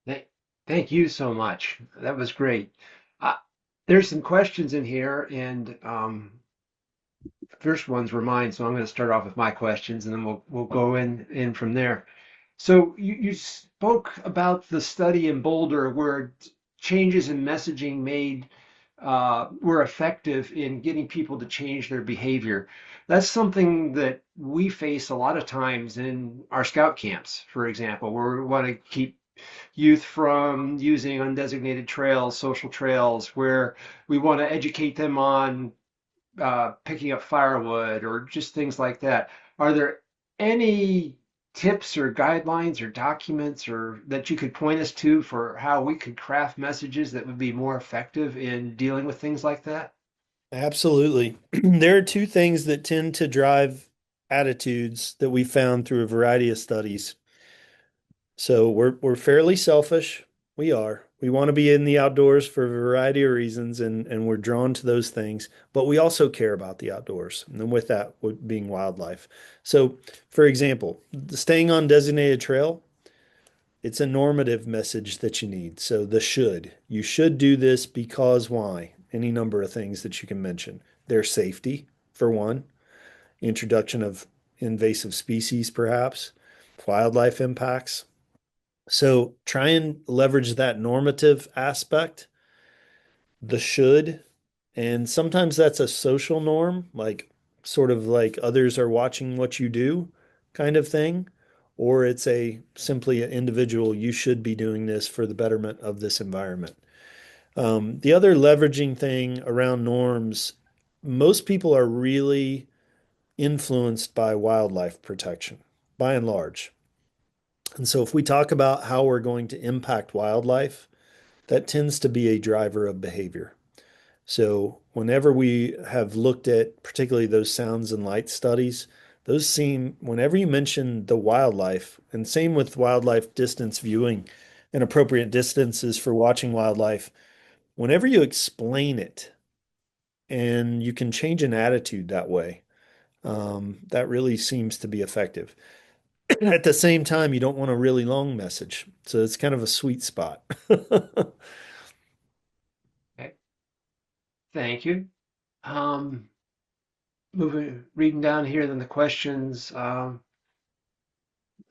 Thank, thank you so much. That was great. Uh, there's some questions in here, and first ones were mine, so I'm going to start off with my questions, and then we'll go in from there. So you spoke about the study in Boulder where changes in messaging made were effective in getting people to change their behavior. That's something that we face a lot of times in our scout camps, for example, where we want to keep youth from using undesignated trails, social trails, where we want to educate them on picking up firewood or just things like that. Are there any tips or guidelines or documents or that you could point us to for how we could craft messages that would be more effective in dealing with things like that? Absolutely. There are two things that tend to drive attitudes that we found through a variety of studies. So we're fairly selfish. We are. We want to be in the outdoors for a variety of reasons, and we're drawn to those things, but we also care about the outdoors. And with that, being wildlife. So, for example, staying on designated trail, it's a normative message that you need. So the should. You should do this because why? Any number of things that you can mention. Their safety, for one, introduction of invasive species, perhaps, wildlife impacts. So try and leverage that normative aspect, the should, and sometimes that's a social norm, like sort of like others are watching what you do kind of thing, or it's a simply an individual, you should be doing this for the betterment of this environment. The other leveraging thing around norms, most people are really influenced by wildlife protection by and large. And so if we talk about how we're going to impact wildlife, that tends to be a driver of behavior. So whenever we have looked at particularly those sounds and light studies, those seem, whenever you mention the wildlife, and same with wildlife distance viewing and appropriate distances for watching wildlife, whenever you explain it and you can change an attitude that way, that really seems to be effective. At the same time, you don't want a really long message. So it's kind of a sweet spot. Okay, thank you. Um, reading down here, then the questions.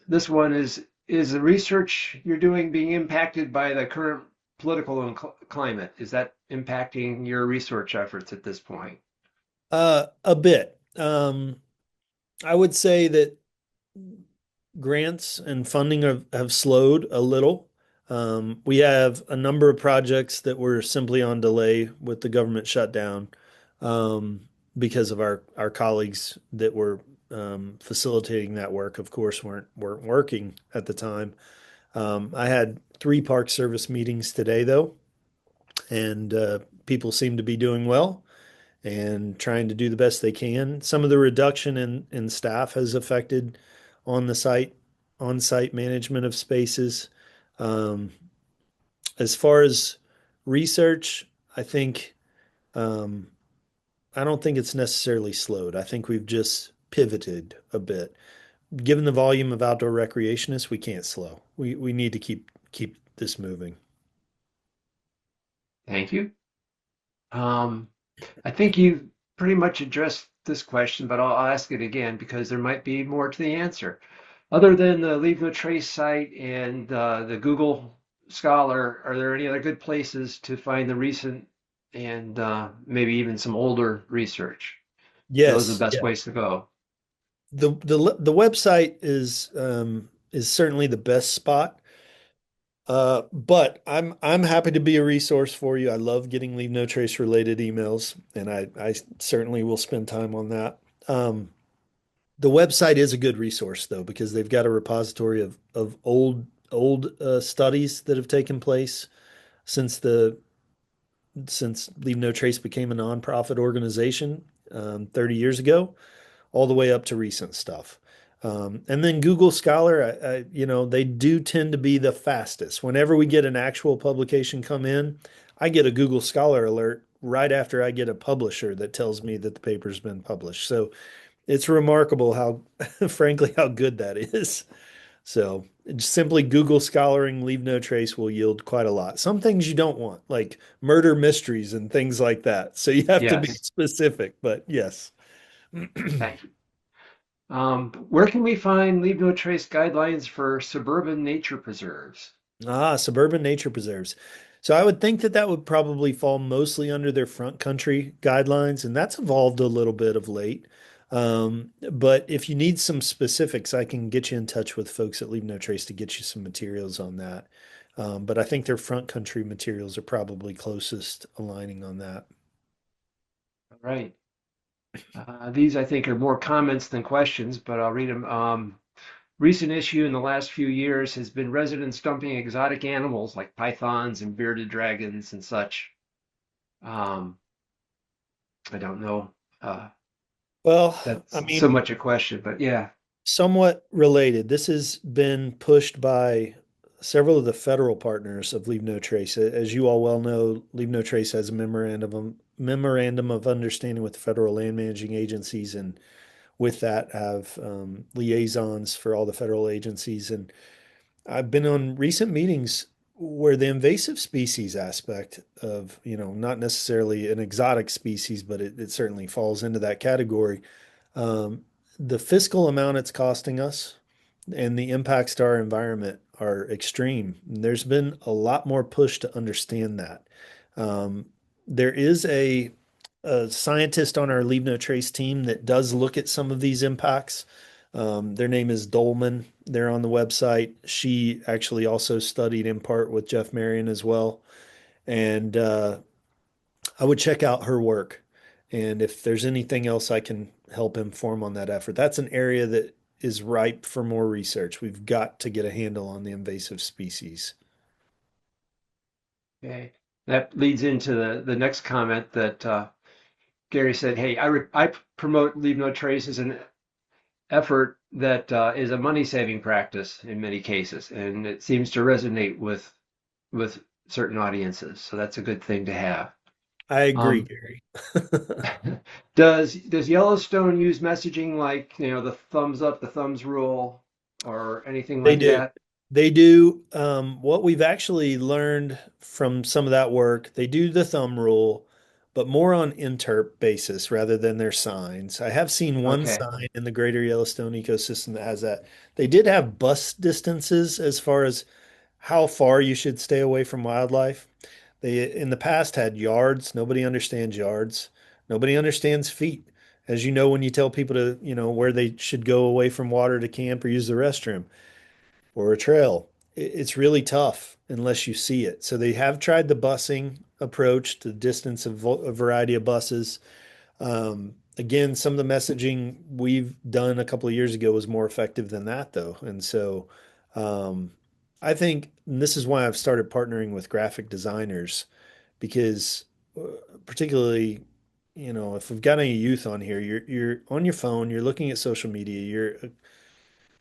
This one is the research you're doing being impacted by the current political and climate? Is that impacting your research efforts at this point? A bit. I would say that grants and funding have slowed a little. We have a number of projects that were simply on delay with the government shutdown because of our colleagues that were facilitating that work, of course, weren't working at the time. I had three Park Service meetings today, though, and people seem to be doing well and trying to do the best they can. Some of the reduction in staff has affected on the site, on-site management of spaces. Um, as far as research, I think um, I don't think it's necessarily slowed. I think we've just pivoted a bit. Given the volume of outdoor recreationists, we can't slow. We need to keep this moving. Thank you. Um, I think you pretty much addressed this question, but I'll ask it again because there might be more to the answer. Other than the Leave No Trace site and the Google Scholar, are there any other good places to find the recent and maybe even some older research? Those are the Yes, best yeah. ways to go. The website is certainly the best spot. But I'm happy to be a resource for you. I love getting Leave No Trace related emails, and I certainly will spend time on that. Um, The website is a good resource though, because they've got a repository of old studies that have taken place since the since Leave No Trace became a nonprofit organization 30 years ago, all the way up to recent stuff. And then Google Scholar, they do tend to be the fastest. Whenever we get an actual publication come in, I get a Google Scholar alert right after I get a publisher that tells me that the paper's been published. So it's remarkable how, frankly, how good that is. So simply Google scholaring Leave No Trace will yield quite a lot. Some things you don't want, like murder mysteries and things like that. So you have to be Yes, specific, but yes. thank you. Where can we find Leave No Trace guidelines for suburban nature preserves? Suburban nature preserves. So I would think that that would probably fall mostly under their front country guidelines, and that's evolved a little bit of late. But if you need some specifics, I can get you in touch with folks at Leave No Trace to get you some materials on that. But I think their front country materials are probably closest aligning on that. All right. These, I think, are more comments than questions, but I'll read them. Recent issue in the last few years has been residents dumping exotic animals like pythons and bearded dragons and such. Um, I don't know. Well, I That's so mean, much a question, but yeah. somewhat related. This has been pushed by several of the federal partners of Leave No Trace. As you all well know, Leave No Trace has a memorandum of understanding with the federal land managing agencies, and with that have liaisons for all the federal agencies. And I've been on recent meetings where the invasive species aspect of, not necessarily an exotic species, but it certainly falls into that category. Um, the fiscal amount it's costing us and the impacts to our environment are extreme. And there's been a lot more push to understand that. Um, there is a scientist on our Leave No Trace team that does look at some of these impacts. Their name is Dolman. They're on the website. She actually also studied in part with Jeff Marion as well. And I would check out her work. And if there's anything else I can help inform on that effort, that's an area that is ripe for more research. We've got to get a handle on the invasive species. Okay. That leads into the next comment that Gary said, "Hey, I promote Leave No Trace as an effort that is a money-saving practice in many cases, and it seems to resonate with certain audiences. So that's a good thing to have." I agree, Um, Gary. does Yellowstone use messaging like, the thumbs up, the thumbs rule, or anything They like do. that? They do. What we've actually learned from some of that work, they do the thumb rule, but more on interp basis rather than their signs. I have seen one Okay. sign in the greater Yellowstone ecosystem that has that. They did have bus distances as far as how far you should stay away from wildlife. They, in the past, had yards. Nobody understands yards. Nobody understands feet. As you know, when you tell people to, where they should go away from water to camp or use the restroom or a trail. It's really tough unless you see it. So they have tried the busing approach to the distance of a variety of buses. Again, some of the messaging we've done a couple of years ago was more effective than that, though. And so um, I think and this is why I've started partnering with graphic designers because, particularly, if we've got any youth on here, you're on your phone, you're looking at social media,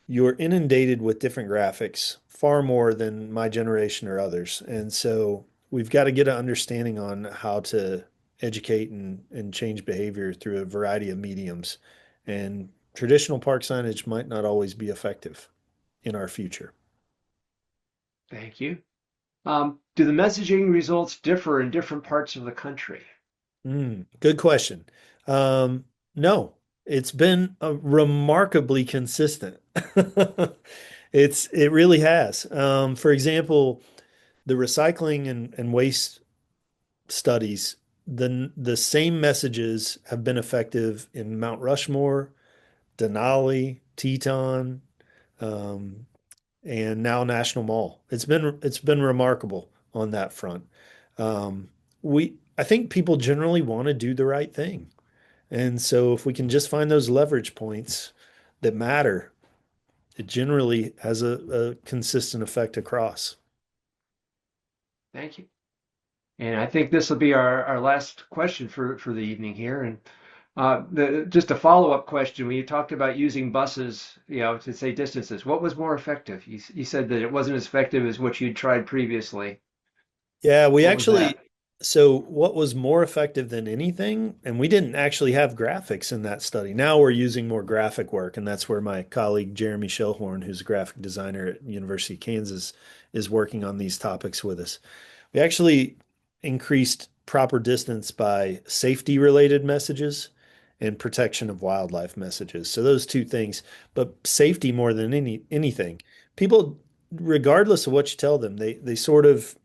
you're inundated with different graphics far more than my generation or others. And so we've got to get an understanding on how to educate and change behavior through a variety of mediums. And traditional park signage might not always be effective in our future. Thank you. Do the messaging results differ in different parts of the country? Good question. No, it's been remarkably consistent. It really has. For example, the recycling and waste studies, the same messages have been effective in Mount Rushmore, Denali, Teton, um, and now National Mall. It's been remarkable on that front. Um, I think people generally want to do the right thing, and so if we can just find those leverage points, that matter, it generally has a consistent effect across. Thank you. And I think this will be our last question for the evening here. And just a follow-up question. When you talked about using buses, to say distances, what was more effective? You said that it wasn't as effective as what you'd tried previously. Yeah, we What was actually, that? so what was more effective than anything, and we didn't actually have graphics in that study. Now we're using more graphic work, and that's where my colleague Jeremy Shellhorn, who's a graphic designer at University of Kansas, is working on these topics with us. We actually increased proper distance by safety related messages and protection of wildlife messages. So those two things, but safety more than anything. People, regardless of what you tell them, they sort of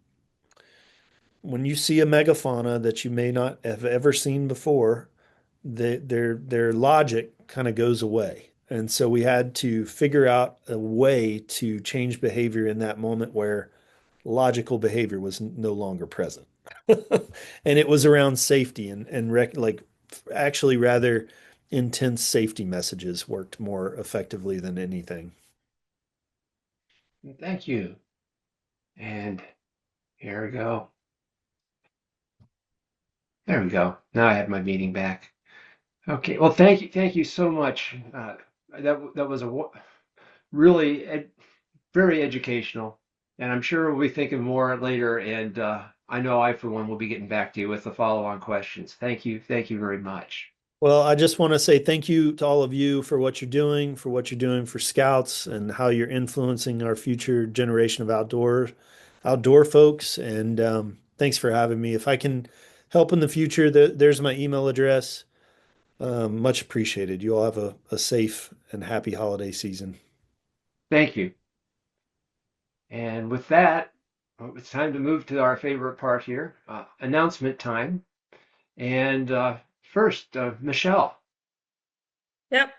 when you see a megafauna that you may not have ever seen before, their logic kind of goes away. And so we had to figure out a way to change behavior in that moment where logical behavior was no longer present. And it was around safety like actually rather intense safety messages worked more effectively than anything. Thank you. And here we go. There we go. Now I have my meeting back. Okay. Well, thank you so much. That was really very educational, and I'm sure we'll be thinking more later. And I know I, for one, will be getting back to you with the follow-on questions. Thank you very much. Well, I just want to say thank you to all of you for what you're doing, for what you're doing for Scouts, and how you're influencing our future generation of outdoor folks. And thanks for having me. If I can help in the future, there's my email address. Much appreciated. You all have a safe and happy holiday season. Thank you. And with that, it's time to move to our favorite part here, announcement time. And first, Michelle. Yep.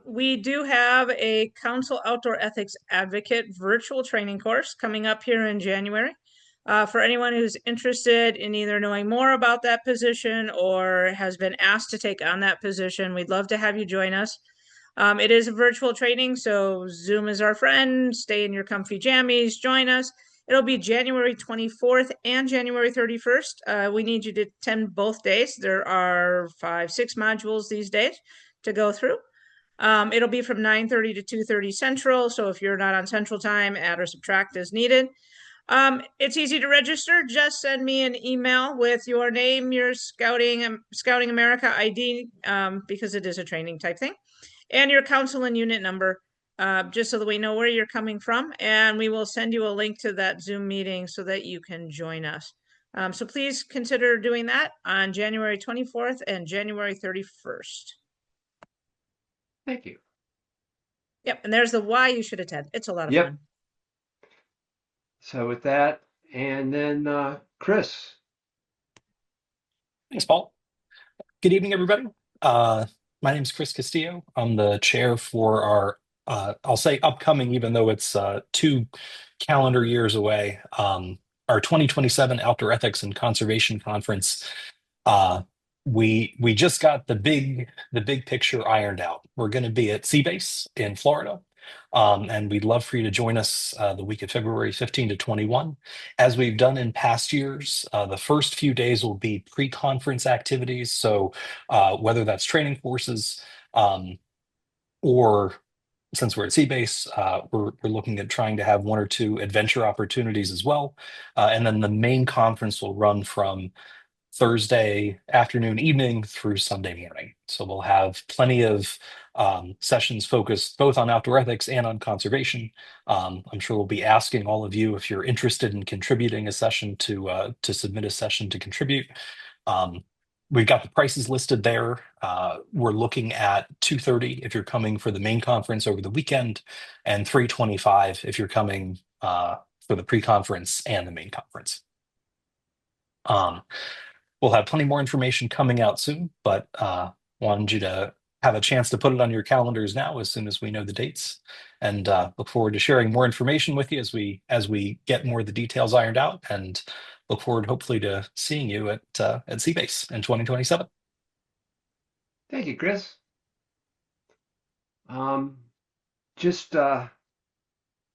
We do have a Council Outdoor Ethics Advocate virtual training course coming up here in January. For anyone who's interested in either knowing more about that position or has been asked to take on that position, we'd love to have you join us. It is a virtual training, so Zoom is our friend. Stay in your comfy jammies, join us. It'll be January 24th and January 31st. We need you to attend both days. There are 5-6 modules these days to go through. It'll be from 9:30 to 2:30 Central. So if you're not on Central Time, add or subtract as needed. It's easy to register. Just send me an email with your name, your Scouting America ID, because it is a training type thing, and your council and unit number, just so that we know where you're coming from. And we will send you a link to that Zoom meeting so that you can join us. So please consider doing that on January 24th and January 31st. Thank you. Yep, and there's the why you should attend. It's a lot of Yep. fun. So with that, and then Chris. Thanks, Paul. Good evening, everybody. My name is Chris Castillo. I'm the chair for our, I'll say upcoming, even though it's 2 calendar years away, our 2027 Outdoor Ethics and Conservation Conference. We just got the big picture ironed out. We're going to be at Seabase in Florida. And we'd love for you to join us the week of February 15 to 21. As we've done in past years, the first few days will be pre-conference activities. So whether that's training courses or since we're at Seabase, we're looking at trying to have 1 or 2 adventure opportunities as well. And then the main conference will run from Thursday afternoon, evening through Sunday morning. So we'll have plenty of sessions focused both on outdoor ethics and on conservation. I'm sure we'll be asking all of you if you're interested in contributing a session to submit a session to contribute. We've got the prices listed there. We're looking at $230 if you're coming for the main conference over the weekend, and $325 if you're coming for the pre-conference and the main conference. We'll have plenty more information coming out soon, but wanted you to have a chance to put it on your calendars now as soon as we know the dates, and look forward to sharing more information with you as we get more of the details ironed out, and look forward hopefully to seeing you at Seabase in 2027. Thank you, Chris. Just well,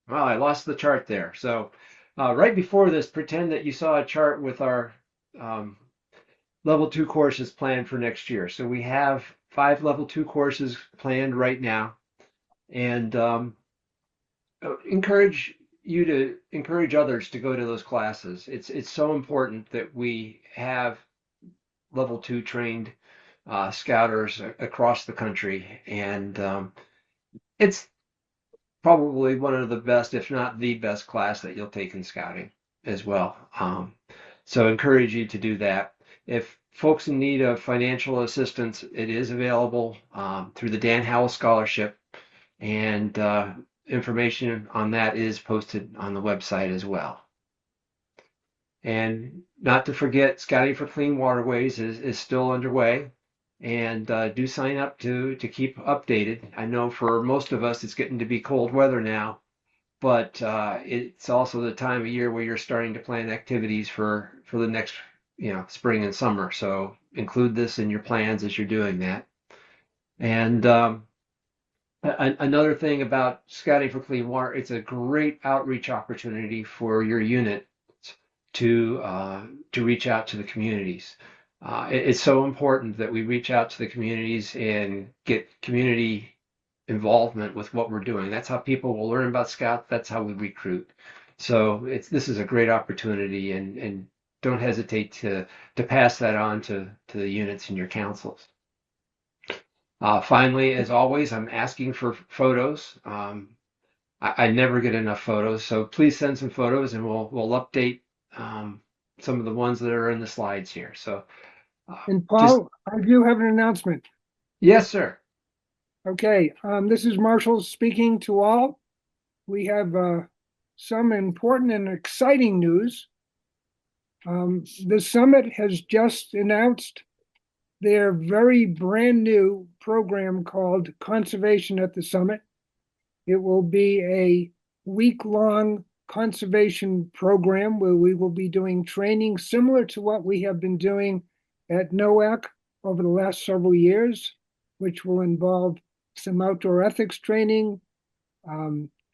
I lost the chart there. So right before this, pretend that you saw a chart with our um, level 2 courses planned for next year. So we have 5 level 2 courses planned right now, and encourage you to encourage others to go to those classes. It's so important that we have level 2 trained scouters across the country, and it's probably one of the best, if not the best class that you'll take in scouting as well. So encourage you to do that. If folks in need of financial assistance, it is available through the Dan Howell Scholarship, and information on that is posted on the website as well. And not to forget, Scouting for Clean Waterways is still underway. And do sign up to keep updated. I know for most of us it's getting to be cold weather now, but it's also the time of year where you're starting to plan activities for the next, spring and summer. So include this in your plans as you're doing that. And another thing about Scouting for Clean Water, it's a great outreach opportunity for your unit to reach out to the communities. It's so important that we reach out to the communities and get community involvement with what we're doing. That's how people will learn about Scouts. That's how we recruit. So this is a great opportunity, and don't hesitate to pass that on to the units in your councils. Finally, as always, I'm asking for photos. I never get enough photos, so please send some photos, and we'll update some of the ones that are in the slides here. So, And just Paul, I do have an announcement. yes, sir. Okay, this is Marshall speaking to all. We have some important and exciting news. The summit has just announced their very brand new program called Conservation at the Summit. It will be a week-long conservation program where we will be doing training similar to what we have been doing at NOAC over the last several years, which will involve some outdoor ethics training,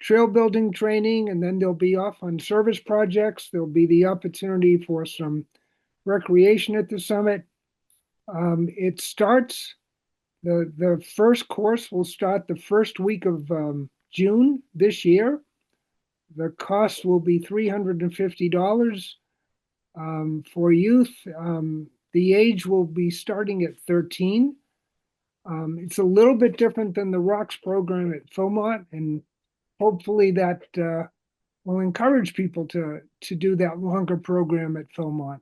trail building training, and then they'll be off on service projects. There'll be the opportunity for some recreation at the summit. It starts, the first course will start the first week of June this year. The cost will be $350 for youth. The age will be starting at 13. It's a little bit different than the ROCKS program at Philmont, and hopefully that will encourage people to do that longer program at Philmont.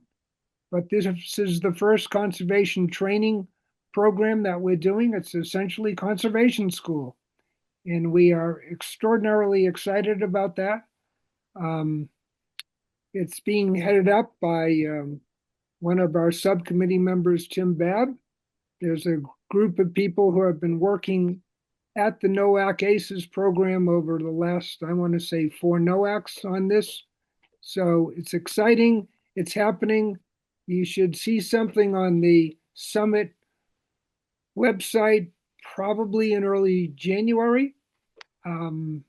But this is the first conservation training program that we're doing. It's essentially conservation school, and we are extraordinarily excited about that. It's being headed up by one of our subcommittee members, Tim Babb. There's a group of people who have been working at the NOAC ACES program over the last, I want to say, 4 NOACs on this. So it's exciting. It's happening. You should see something on the summit website probably in early January. And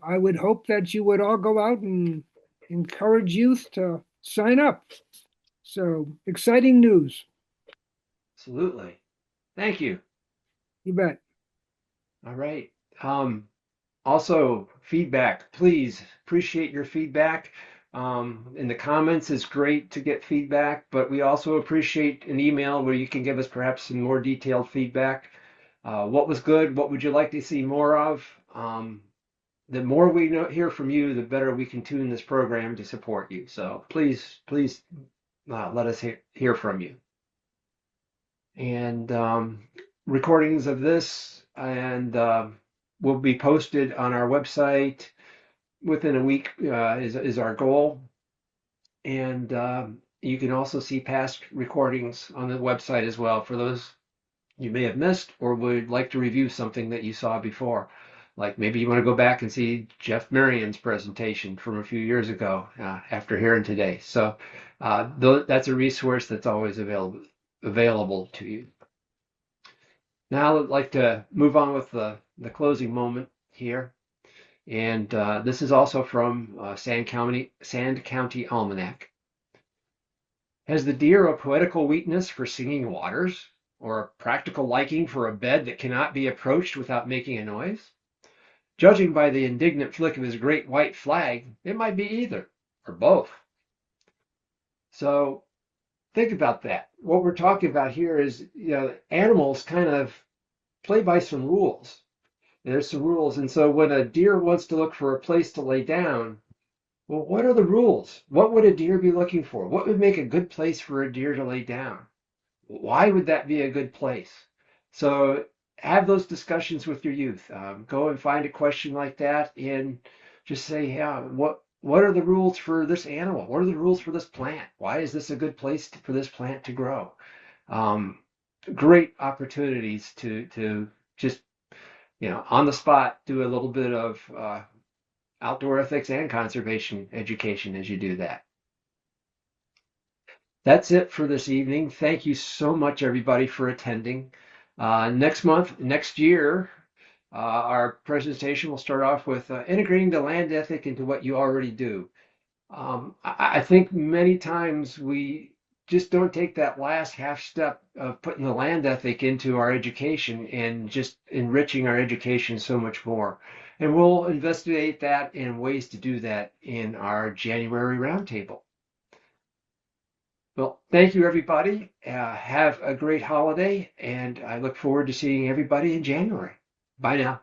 I would hope that you would all go out and encourage youth to sign up. So exciting news. Absolutely. Thank you. You bet. All right. Also, feedback, please. Appreciate your feedback. In the comments is great to get feedback, but we also appreciate an email where you can give us perhaps some more detailed feedback. What was good? What would you like to see more of? The more we hear from you, the better we can tune this program to support you. So please let us hear from you. And recordings of this and will be posted on our website within a week is our goal. And you can also see past recordings on the website as well for those you may have missed or would like to review something that you saw before. Like maybe you want to go back and see Jeff Marion's presentation from a few years ago after hearing today. So that's a resource that's always available to you. Now I'd like to move on with the closing moment here. And this is also from Sand County Almanac. Has the deer a poetical weakness for singing waters, or a practical liking for a bed that cannot be approached without making a noise? Judging by the indignant flick of his great white flag, it might be either, or both. So think about that. What we're talking about here is, animals kind of play by some rules. There's some rules. And so when a deer wants to look for a place to lay down, well, what are the rules? What would a deer be looking for? What would make a good place for a deer to lay down? Why would that be a good place? So have those discussions with your youth. Go and find a question like that and just say, yeah, what are the rules for this animal? What are the rules for this plant? Why is this a good place for this plant to grow? Great opportunities to just on the spot do a little bit of outdoor ethics and conservation education as you do that. That's it for this evening. Thank you so much, everybody, for attending. Next year, our presentation will start off with integrating the land ethic into what you already do. I think many times we just don't take that last half step of putting the land ethic into our education and just enriching our education so much more. And we'll investigate that and ways to do that in our January roundtable. Well, thank you, everybody. Have a great holiday, and I look forward to seeing everybody in January. Bye now.